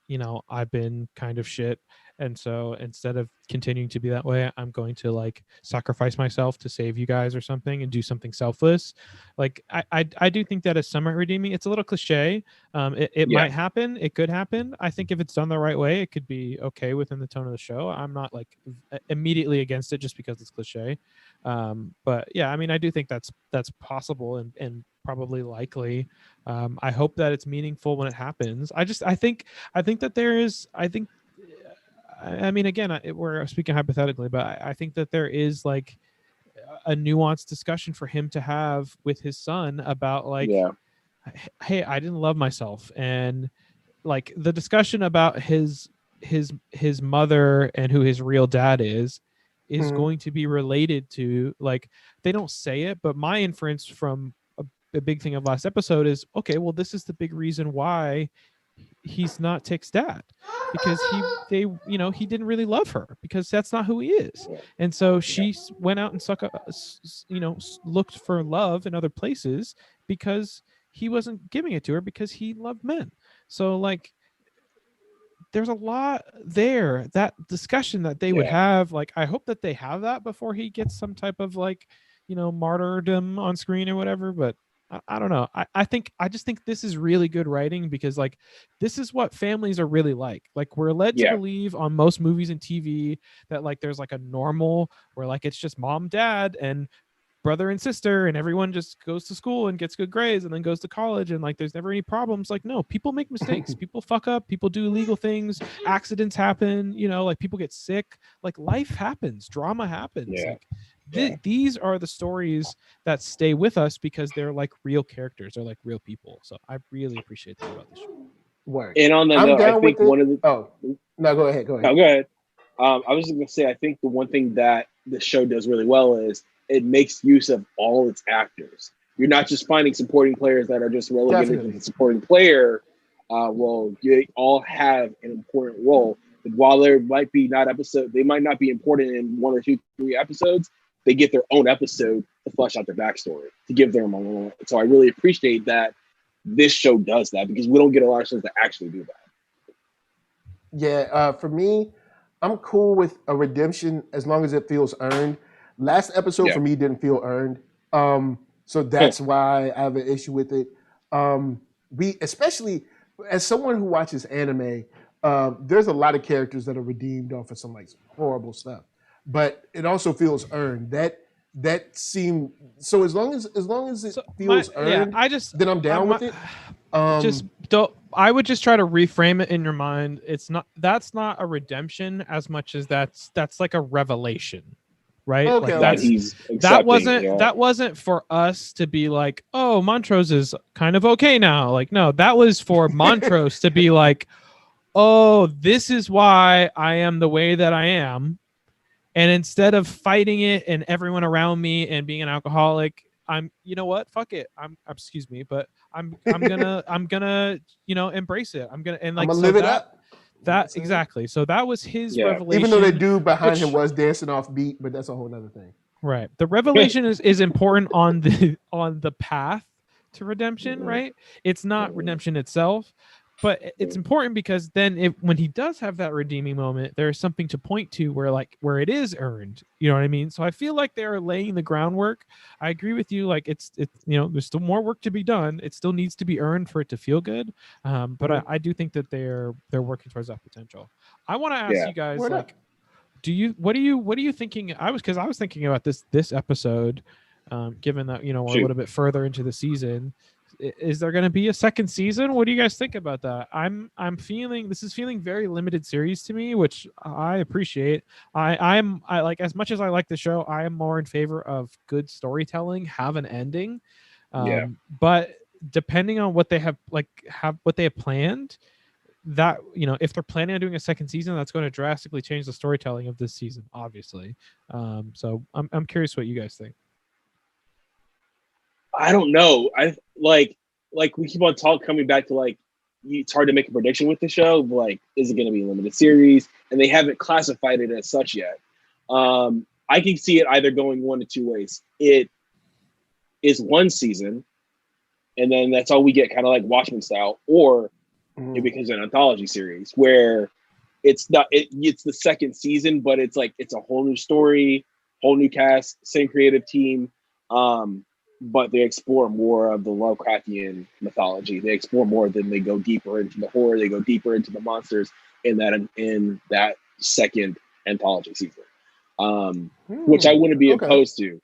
I've been kind of shit, and so instead of continuing to be that way, I'm going to like sacrifice myself to save you guys or something and do something selfless. Like I do think that is somewhat redeeming. It's a little cliche. It might happen. It could happen. I think if it's done the right way, it could be okay within the tone of the show. I'm not like immediately against it just because it's cliche. But yeah, I mean, I do think that's possible and probably likely. I hope that it's meaningful when it happens. I think that there is, I mean, again, we're speaking hypothetically, but I think that there is like a nuanced discussion for him to have with his son about like, hey, I didn't love myself. And like the discussion about his mother and who his real dad is going to be related to, like, they don't say it, but my inference from a big thing of last episode is, okay, well, this is the big reason why he's not Tick's dad, because he didn't really love her, because that's not who he is. And so she went out and looked for love in other places because he wasn't giving it to her because he loved men. So like, there's a lot there, that discussion that they would have. Like, I hope that they have that before he gets some type of like, martyrdom on screen or whatever. But I don't know. I just think this is really good writing, because like, this is what families are really like. Like, we're led to believe on most movies and TV that like there's like a normal where like it's just mom, dad, and brother and sister, and everyone just goes to school and gets good grades and then goes to college, and like there's never any problems. Like, no, people make mistakes, people fuck up, people do illegal things, accidents happen, like people get sick, like life happens, drama happens. These are the stories that stay with us because they're like real characters, they're like real people. So I really appreciate that about this show. Word. And on that note, I think one of the no, go ahead. No, go ahead. I was just gonna say, I think the one thing that the show does really well is it makes use of all its actors. You're not just finding supporting players that are just relegated to the supporting player. Well, you all have an important role. But while there might be they might not be important in 1 or 2, 3 episodes, they get their own episode to flesh out their backstory, to give them a moment. So I really appreciate that this show does that, because we don't get a lot of shows that actually do that. Yeah, for me, I'm cool with a redemption as long as it feels earned. Last episode for me didn't feel earned. So that's why I have an issue with it. We, especially as someone who watches anime, there's a lot of characters that are redeemed off of some like horrible stuff, but it also feels earned. That seemed so. As long as it feels earned, then I'm down with it. Just don't. I would just try to reframe it in your mind. That's not a redemption as much as that's like a revelation, right? Okay, Like That okay. he's accepting. that wasn't for us to be like, oh, Montrose is kind of okay now. Like, no, that was for Montrose to be like, oh, this is why I am the way that I am. And instead of fighting it and everyone around me and being an alcoholic, you know what? Fuck it. Excuse me, but I'm gonna, embrace it. I'm gonna, and I'm like, gonna so live it up. that exactly. So that was his Yeah. revelation. Even though the dude behind him which- was dancing off beat, but that's a whole nother thing. right. The revelation is important on the path to redemption, Mhm. right? It's not redemption itself, but it's important because then when he does have that redeeming moment, there's something to point to where it is earned. You know what I mean? So I feel like they're laying the groundwork. I agree with you. Like it's there's still more work to be done. It still needs to be earned for it to feel good. But I do think that they're working towards that potential. I want to ask Yeah. you guys, Word like, up. what are you thinking? I was thinking about this episode, given that we're a Shoot. little bit further into the season. Is there going to be a second season? What do you guys think about that? I'm feeling this is feeling very limited series to me, which I appreciate. I like, as much as I like the show, I am more in favor of good storytelling, have an ending. Yeah. But depending on what they have planned, that if they're planning on doing a second season, that's going to drastically change the storytelling of this season, obviously. So I'm curious what you guys think. I don't know. I like we keep on coming back to like it's hard to make a prediction with the show. But like, is it going to be a limited series? And they haven't classified it as such yet. I can see it either going one of two ways. It is one season, and then that's all we get, kind of like Watchmen style, or it becomes an anthology series where it's not. It's the second season, but it's like it's a whole new story, whole new cast, same creative team. But they explore more of the Lovecraftian mythology. They explore more than they go deeper into the horror. They go deeper into the monsters in that second anthology season, which I wouldn't be opposed to.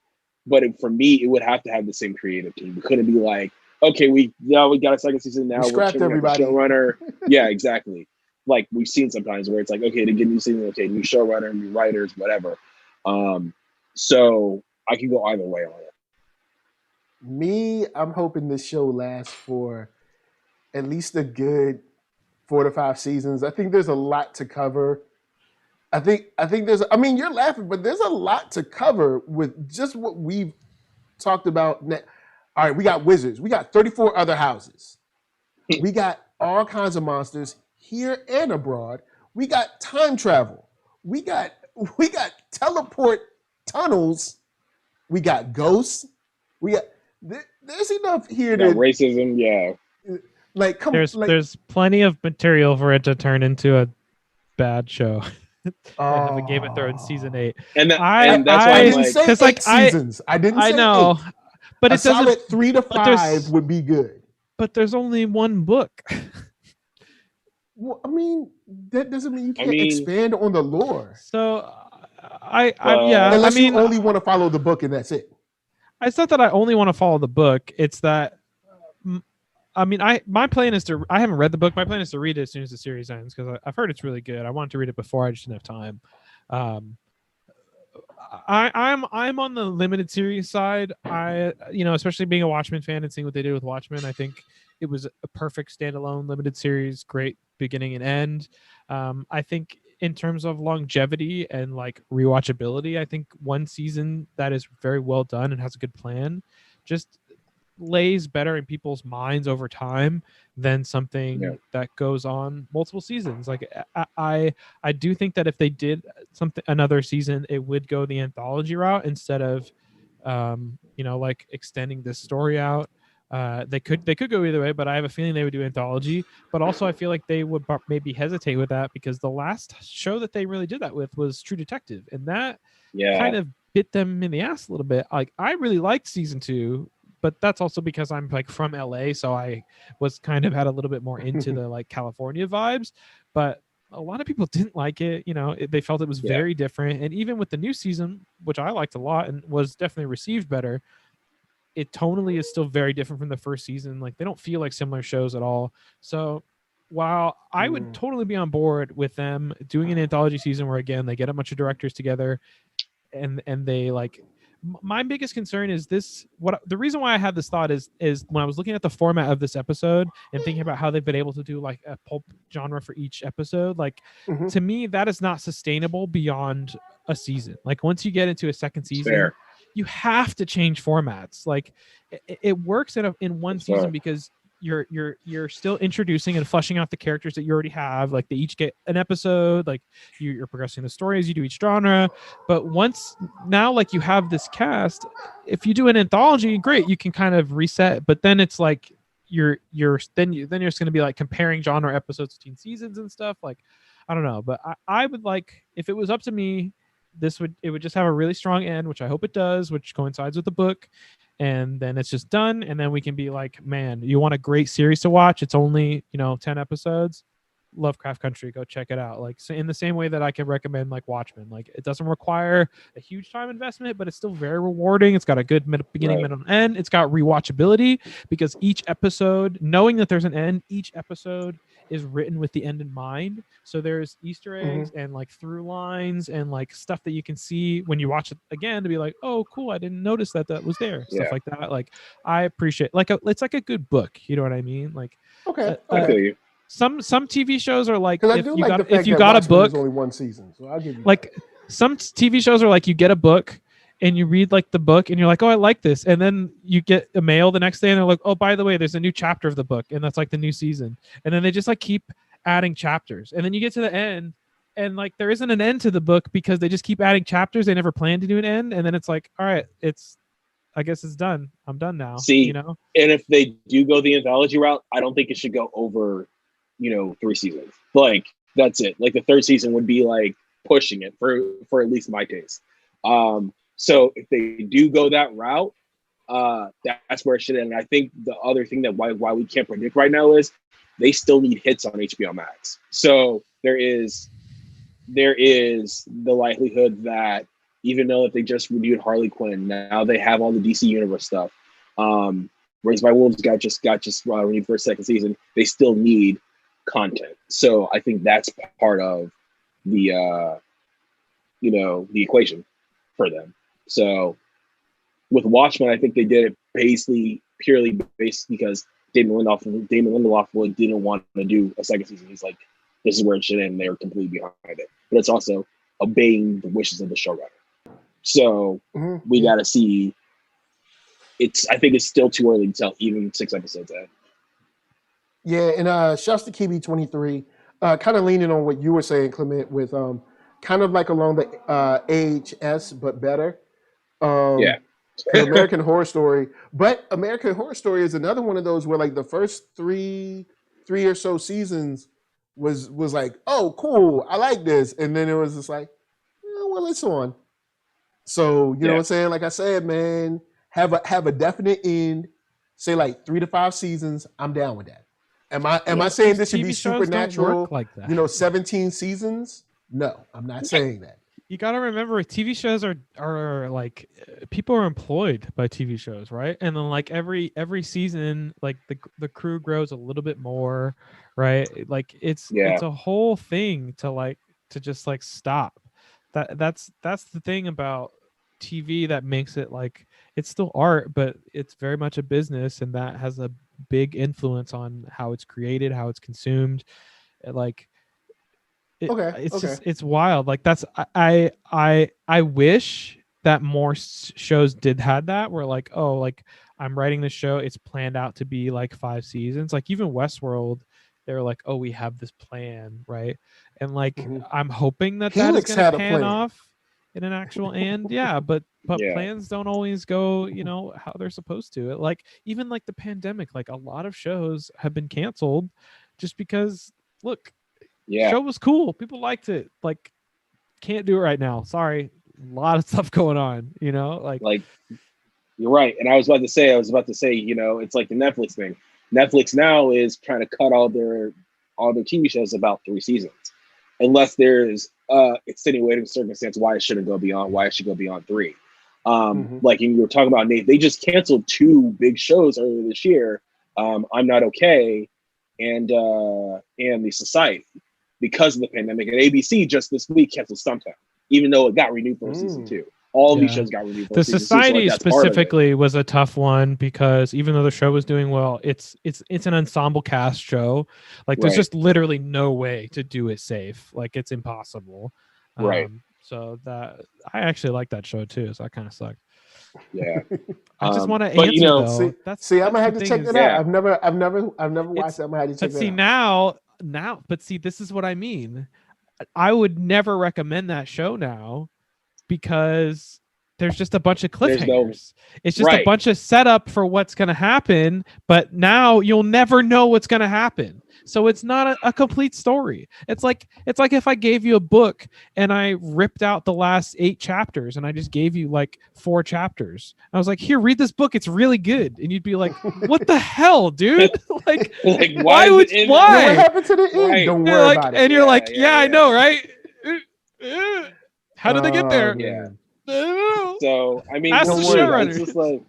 But for me, it would have to have the same creative team. It couldn't be like, okay, we got a second season now. We scrapped everybody. Showrunner. Yeah, exactly. Like we've seen sometimes where it's like, okay, to get new season, okay, new showrunner, new writers, whatever. So I can go either way on it. Me, I'm hoping this show lasts for at least a good 4 to 5 seasons. I think there's a lot to cover. I think there's. I mean, you're laughing, but there's a lot to cover with just what we've talked about. All right, we got wizards. We got 34 other houses. We got all kinds of monsters here and abroad. We got time travel. We got teleport tunnels. We got ghosts. We got. There's enough here to racism. Yeah, like come. There's plenty of material for it to turn into a bad show. Have a Game of Thrones season 8, and that's I why didn't say 8 seasons. I didn't say I know, 8. but a solid 3 to 5 would be good. But there's only one book. Well, I mean, that doesn't mean you can't expand on the lore. So, unless you only want to follow the book and that's it. It's not that I only want to follow the book. It's that, my plan is to. I haven't read the book. My plan is to read it as soon as the series ends because I've heard it's really good. I wanted to read it before. I just didn't have time. I'm on the limited series side. Especially being a Watchmen fan and seeing what they did with Watchmen, I think it was a perfect standalone limited series. Great beginning and end. I think in terms of longevity and like rewatchability, I think one season that is very well done and has a good plan just lays better in people's minds over time than something that goes on multiple seasons. Like I do think that if they did another season, it would go the anthology route instead of like extending this story out. They could go either way, but I have a feeling they would do anthology. But also I feel like they would maybe hesitate with that because the last show that they really did that with was True Detective, and that kind of bit them in the ass a little bit. Like I really liked season 2, but that's also because I'm like from LA, so I was kind of had a little bit more into the like California vibes. But a lot of people didn't like it. They felt it was very different. And even with the new season, which I liked a lot and was definitely received better, it tonally is still very different from the first season. Like they don't feel like similar shows at all. So while I would totally be on board with them doing an anthology season where again they get a bunch of directors together and they like, my biggest concern is this, what the reason why I had this thought is when I was looking at the format of this episode and thinking about how they've been able to do like a pulp genre for each episode, like to me that is not sustainable beyond a season. Like once you get into a second season, Fair. you have to change formats. Like it works in one season because you're still introducing and fleshing out the characters that you already have. Like they each get an episode, like you're progressing the story as you do each genre. But once now, like you have this cast, if you do an anthology, great, you can kind of reset. But then it's like you're just going to be like comparing genre episodes between seasons and stuff. Like I don't know, but I would like, if it was up to me, it would just have a really strong end, which I hope it does, which coincides with the book. And then it's just done. And then we can be like, man, you want a great series to watch? It's only, 10 episodes. Lovecraft Country, go check it out. Like, so in the same way that I can recommend like Watchmen, like it doesn't require a huge time investment, but it's still very rewarding. It's got a good beginning, middle, and end. It's got rewatchability because each episode, knowing that there's an end, each episode is written with the end in mind. So there's Easter eggs and like through lines and like stuff that you can see when you watch it again to be like, oh, cool, I didn't notice that was there. Stuff like that. Like I appreciate it's like a good book. You know what I mean? Like I feel you. Some TV shows are like if you got a book, only one season, so I'll give you like that. Some TV shows are like you get a book and you read like the book and you're like, oh, I like this, and then you get a mail the next day and they're like, oh, by the way, there's a new chapter of the book and that's like the new season, and then they just like keep adding chapters, and then you get to the end and like there isn't an end to the book because they just keep adding chapters. They never planned to do an end, and then it's like, all right, I guess it's done. I'm done now. See, and if they do go the anthology route, I don't think it should go over 3 seasons. Like that's it. Like the 3rd season would be like pushing it for at least my taste. So if they do go that route, that's where it should end. And I think the other thing that why we can't predict right now is they still need hits on HBO Max. So there is the likelihood that even though if they just renewed Harley Quinn, now they have all the DC Universe stuff. Raised by Wolves got just renewed for a 2nd season. They still need content. So I think that's part of the the equation for them. So with Watchmen, I think they did it purely based because Damon Lindelof didn't want to do a 2nd season. He's like, this is where it should end. They're completely behind it. But it's also obeying the wishes of the showrunner. So we got to see. I think it's still too early to tell, even 6 episodes in. Yeah, and shouts to KB23, kind of leaning on what you were saying, Clement, with kind of like along the AHS, but better. American Horror Story. But American Horror Story is another one of those where like the first three or so seasons was like, oh, cool, I like this. And then it was just like, oh, well, it's on. So, you know what I'm saying? Like I said, man, have a definite end, say like 3 to 5 seasons, I'm down with that. Am I saying this should be supernatural? Like that. 17 seasons? No, I'm not saying that. You got to remember, TV shows are like, people are employed by TV shows, right? And then like every season, like the crew grows a little bit more, right? Like it's a whole thing to just like stop. That's the thing about TV that makes it like, it's still art, but it's very much a business, and that has a big influence on how it's created, how it's consumed. It's wild. Like that's I wish that more shows had that, where like, oh, like I'm writing this show, it's planned out to be like 5 seasons. Like even Westworld, they're like, oh, we have this plan, right? And like I'm hoping that is going to pan off in an actual end. But plans don't always go how they're supposed to. Like even like the pandemic, like a lot of shows have been canceled just because show was cool, people liked it, like can't do it right now, sorry, a lot of stuff going on, like you're right. And I was about to say it's like the Netflix thing. Netflix now is trying to cut all their TV shows about 3 seasons, unless there's extenuating circumstance why it should go beyond 3. Like you were talking about, Nate, they just canceled 2 big shows earlier this year. I'm Not Okay and the Society because of the pandemic. And ABC just this week canceled Stumptown, even though it got renewed for season 2. All these shows got renewed for the season 2. Society So like, specifically was a tough one because even though the show was doing well, it's an ensemble cast show. Like there's just literally no way to do it safe. Like it's impossible. Right. So that I actually like that show too. So that kind of sucked. Yeah. I just want to but, answer you know, though. I'm gonna have to check that out. I've never watched it. I'm gonna have to check that out. Now, but see, this is what I mean. I would never recommend that show now because there's just a bunch of cliffhangers. It's just a bunch of setup for what's going to happen, but now you'll never know what's going to happen. So it's not a complete story. It's like if I gave you a book and I ripped out the last 8 chapters and I just gave you like 4 chapters. I was like, here, read this book. It's really good. And you'd be like, what the hell, dude? like why? What happened to the end? Don't worry about it. And you're like, I know, right? How did they get there? Yeah. So I mean, ask the showrunner. It's just like,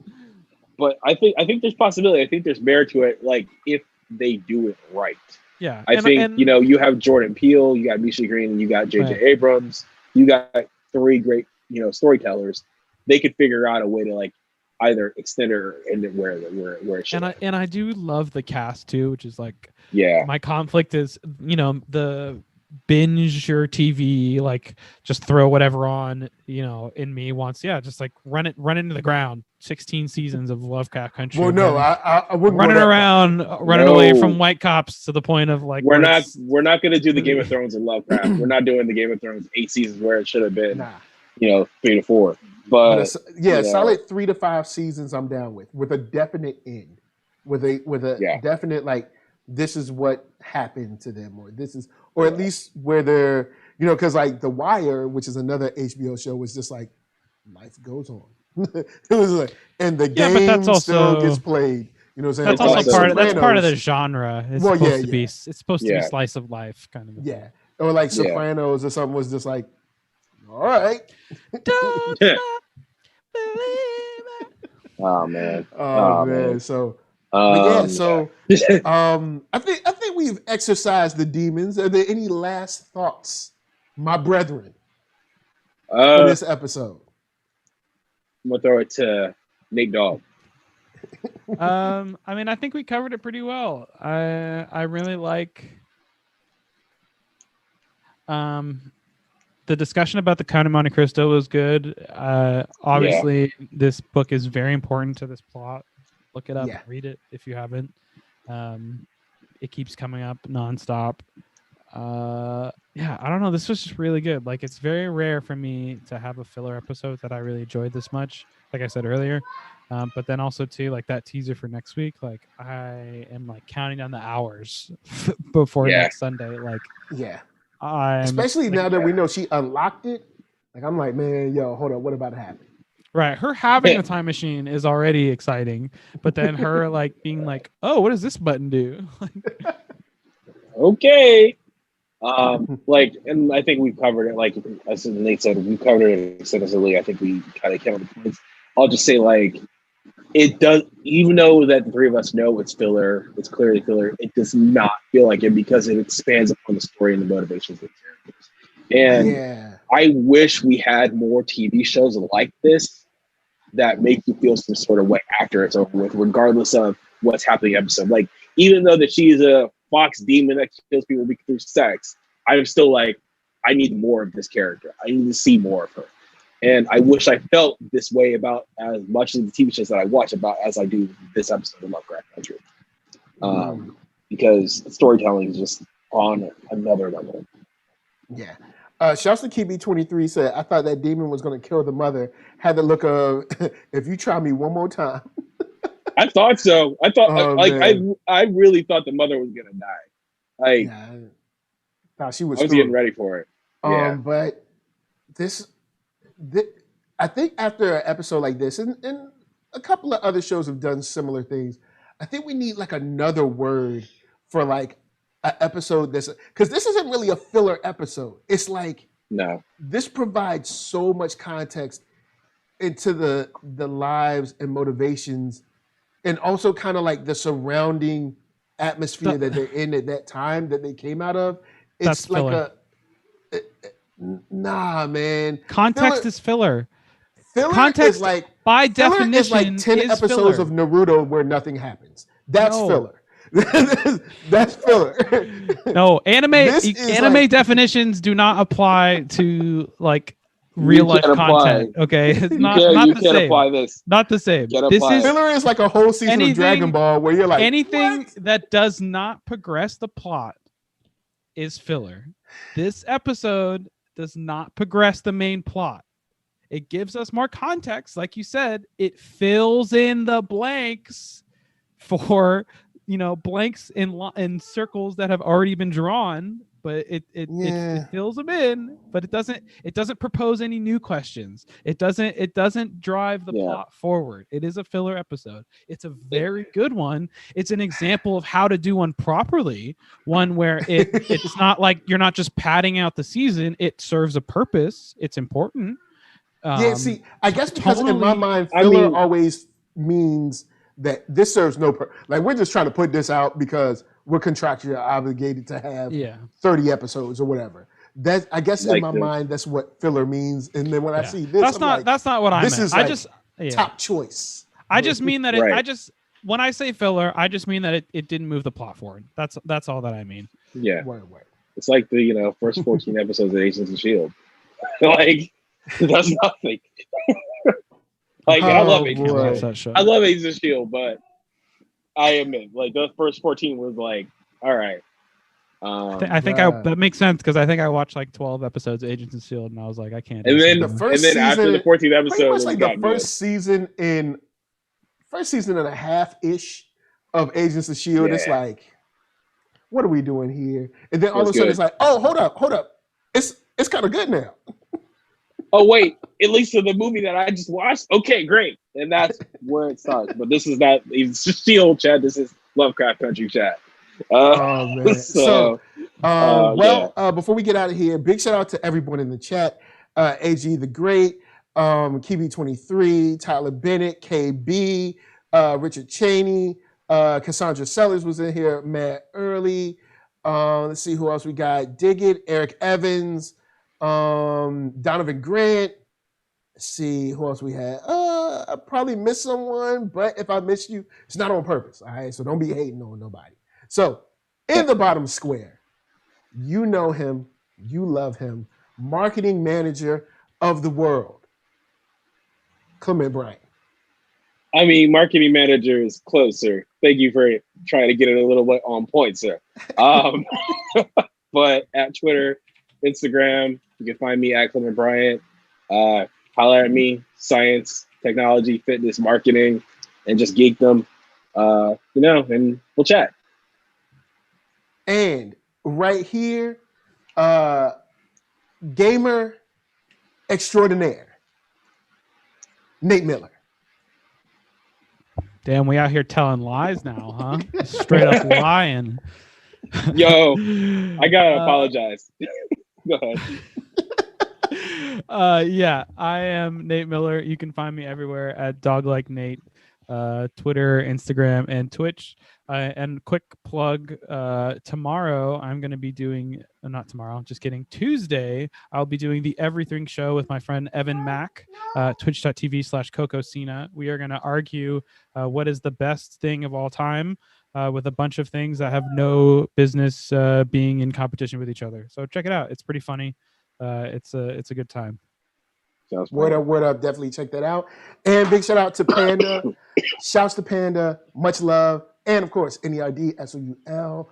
but I think there's possibility. I think there's merit to it. Like if they do it right. Yeah. I think you have Jordan Peele, you got Misha Green, and you got J.J. Abrams. You got 3 great storytellers. They could figure out a way to like either extend it or end it where it should. And I do love the cast too, which is like my conflict is the binge your TV, like just throw whatever on, in me wants just like run into the ground. 16 seasons of Lovecraft Country. Well, no, I wouldn't running around, running away from white cops to the point of like we're not going to do the Game of Thrones of Lovecraft. We're not doing the Game of Thrones 8 seasons where it should have been 3 to 4. But solid 3 to 5 seasons I'm down with a definite end, with a definite like this is what happened to them, or at least where they're because like The Wire, which is another HBO show, was just like life goes on. It was like, and the game still gets played. You know what I'm saying? That's also part of the genre. It's supposed to be slice of life kind of. Yeah, or like Sopranos or something was just like, all right. Don't stop believing. Oh man. So. I think we've exercised the demons. Are there any last thoughts, my brethren, for this episode? I'm gonna throw it to Nate Dogg. I mean, I think we covered it pretty well. I really like the discussion about the Count of Monte Cristo was good. Obviously, this book is very important to this plot. Look it up, read it if you haven't. It keeps coming up nonstop. I don't know. This was just really good. Like, it's very rare for me to have a filler episode that I really enjoyed this much. Like I said earlier, but then also too, like that teaser for next week. Like, I am like counting down the hours before next Sunday. Like, especially now that we know she unlocked it. Like, I'm like, man, hold on, what about to happen? Right, her having a time machine is already exciting, but then her like being like, "Oh, what does this button do?" Okay, and I think we've covered it. Like as Nate said, we covered it extensively. I think we kind of came up with points. I'll just say, like, it does, even though that the 3 of us know it's filler, it's clearly filler. It does not feel like it because it expands upon the story and the motivations of the characters. And I wish we had more TV shows like this that make you feel some sort of way after it's over with, regardless of what's happening in the episode. Like, even though that she's a fox demon that kills people through sex, I'm still like, I need more of this character. I need to see more of her. And I wish I felt this way about as much of the TV shows that I watch about as I do this episode of Lovecraft Country. Because storytelling is just on another level. Yeah. Shouts to KB23 said, I thought that demon was going to kill the mother. Had the look of, if you try me one more time. I thought so. I thought, I really thought the mother was going to die. Like, she was getting ready for it. But this, I think after an episode like this, and a couple of other shows have done similar things, I think we need like another word for like an episode that's, because this isn't really a filler episode. It's like, this provides so much context into the lives and motivations, and also kind of like the surrounding atmosphere that they're in at that time that they came out of. That's It's like filler. nah, man. Context is filler. Filler Context, is like by filler definition, is like 10 is episodes filler. of Naruto where nothing happens. That's No. filler. That's filler. No, anime like, definitions do not apply to like real life content. Okay, it's not you the can't same. apply this. Not the same. Can't This apply is it. filler is like a whole season of Dragon Ball where you're like, anything what? that does not progress the plot is filler. This episode does not progress the main plot. It gives us more context, like you said. It fills in the blanks for blanks in circles that have already been drawn, but it fills them in, but it doesn't propose any new questions. It doesn't drive the plot forward. It is a filler episode. It's a very good one. It's an example of how to do one properly, one where it's not like you're not just padding out the season. It serves a purpose. It's important. See, I guess because in my mind, filler always means that this serves no purpose. Like, we're just trying to put this out because we're contractually obligated to have 30 episodes or whatever. That, I guess, in my mind, that's what filler means. And then when I see this, that's not what I meant. Is top choice. I just mean that when I say filler, I just mean that it didn't move the plot forward. That's all that I mean. Yeah. It's like the first 14 episodes of Agents of S.H.I.E.L.D. Like, that's nothing. Like, I love Agents of S.H.I.E.L.D., but I admit, like, the first 14 was like, all right. I think that makes sense because I think I watched like 12 episodes of Agents of S.H.I.E.L.D. and I was like, I can't. And then after the 14th episode, like the first season and a half ish of Agents of S.H.I.E.L.D. It's like, what are we doing here? And then all of a sudden it's like, oh, hold up, it's kind of good now. Oh wait, at least in the movie that I just watched, okay, great, and that's where it starts. But this is not it's S.H.I.E.L.D. chat. This is Lovecraft Country chat. Oh man! Before we get out of here, big shout out to everyone in the chat: AG the Great, Kiwi23, Tyler Bennett, KB, Richard Cheney, Cassandra Sellers was in here, Matt Early. Let's see who else we got: Dig It, Eric Evans. Donovan Grant. Let's see who else we had. I probably missed someone, but if I missed you, it's not on purpose. All right, so don't be hating on nobody. So in the bottom square, you know him, you love him, marketing manager of the world, Clement Bryant. I mean, marketing manager is closer. Thank you for trying to get it a little bit on point, sir. But at Twitter, Instagram, you can find me at Clement Bryant. Holler at me, science, technology, fitness, marketing, and just geekdom. And we'll chat. And right here, gamer extraordinaire, Nate Miller. Damn, we out here telling lies now, huh? Straight up lying. Yo, I gotta apologize. Go ahead. I am Nate Miller. You can find me everywhere at DogLikeNate, Twitter, Instagram, and Twitch. And quick plug, tomorrow I'm going to be doing, not tomorrow, just kidding, Tuesday, I'll be doing the Everything Show with my friend Evan Mack, twitch.tv/CocoSina. We are going to argue what is the best thing of all time with a bunch of things that have no business being in competition with each other. So check it out. It's pretty funny. It's a good time. Word up. Definitely check that out. And big shout out to Panda. Shouts to Panda. Much love. And of course, NERDSoul.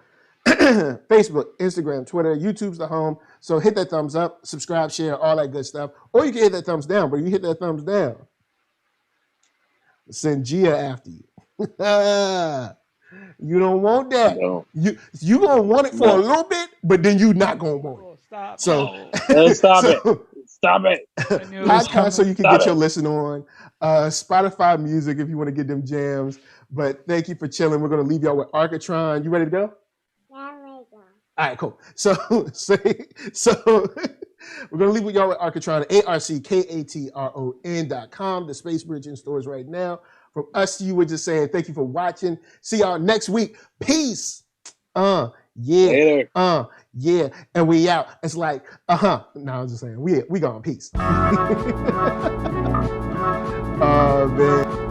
Facebook, Instagram, Twitter, YouTube's the home. So hit that thumbs up, subscribe, share, all that good stuff. Or you can hit that thumbs down. But you hit that thumbs down, send Gia after you. You don't want that. No. You gonna want it for a little bit, but then you not gonna want it. Stop. So stop it. Stop it. Podcast so you can get your listen on. Spotify music if you want to get them jams. But thank you for chilling. We're gonna leave y'all with Arcatron. You ready to go? Yeah, I'm ready to go. All right, cool. So we're gonna leave with y'all with Arcatron, ARCKATRON.com. The Space Bridge in stores right now From us to you, we're just saying thank you for watching. See y'all next week. Peace. Yeah. Later. Yeah. And we out. It's like, No, I'm just saying, we gone. Peace. Oh, man.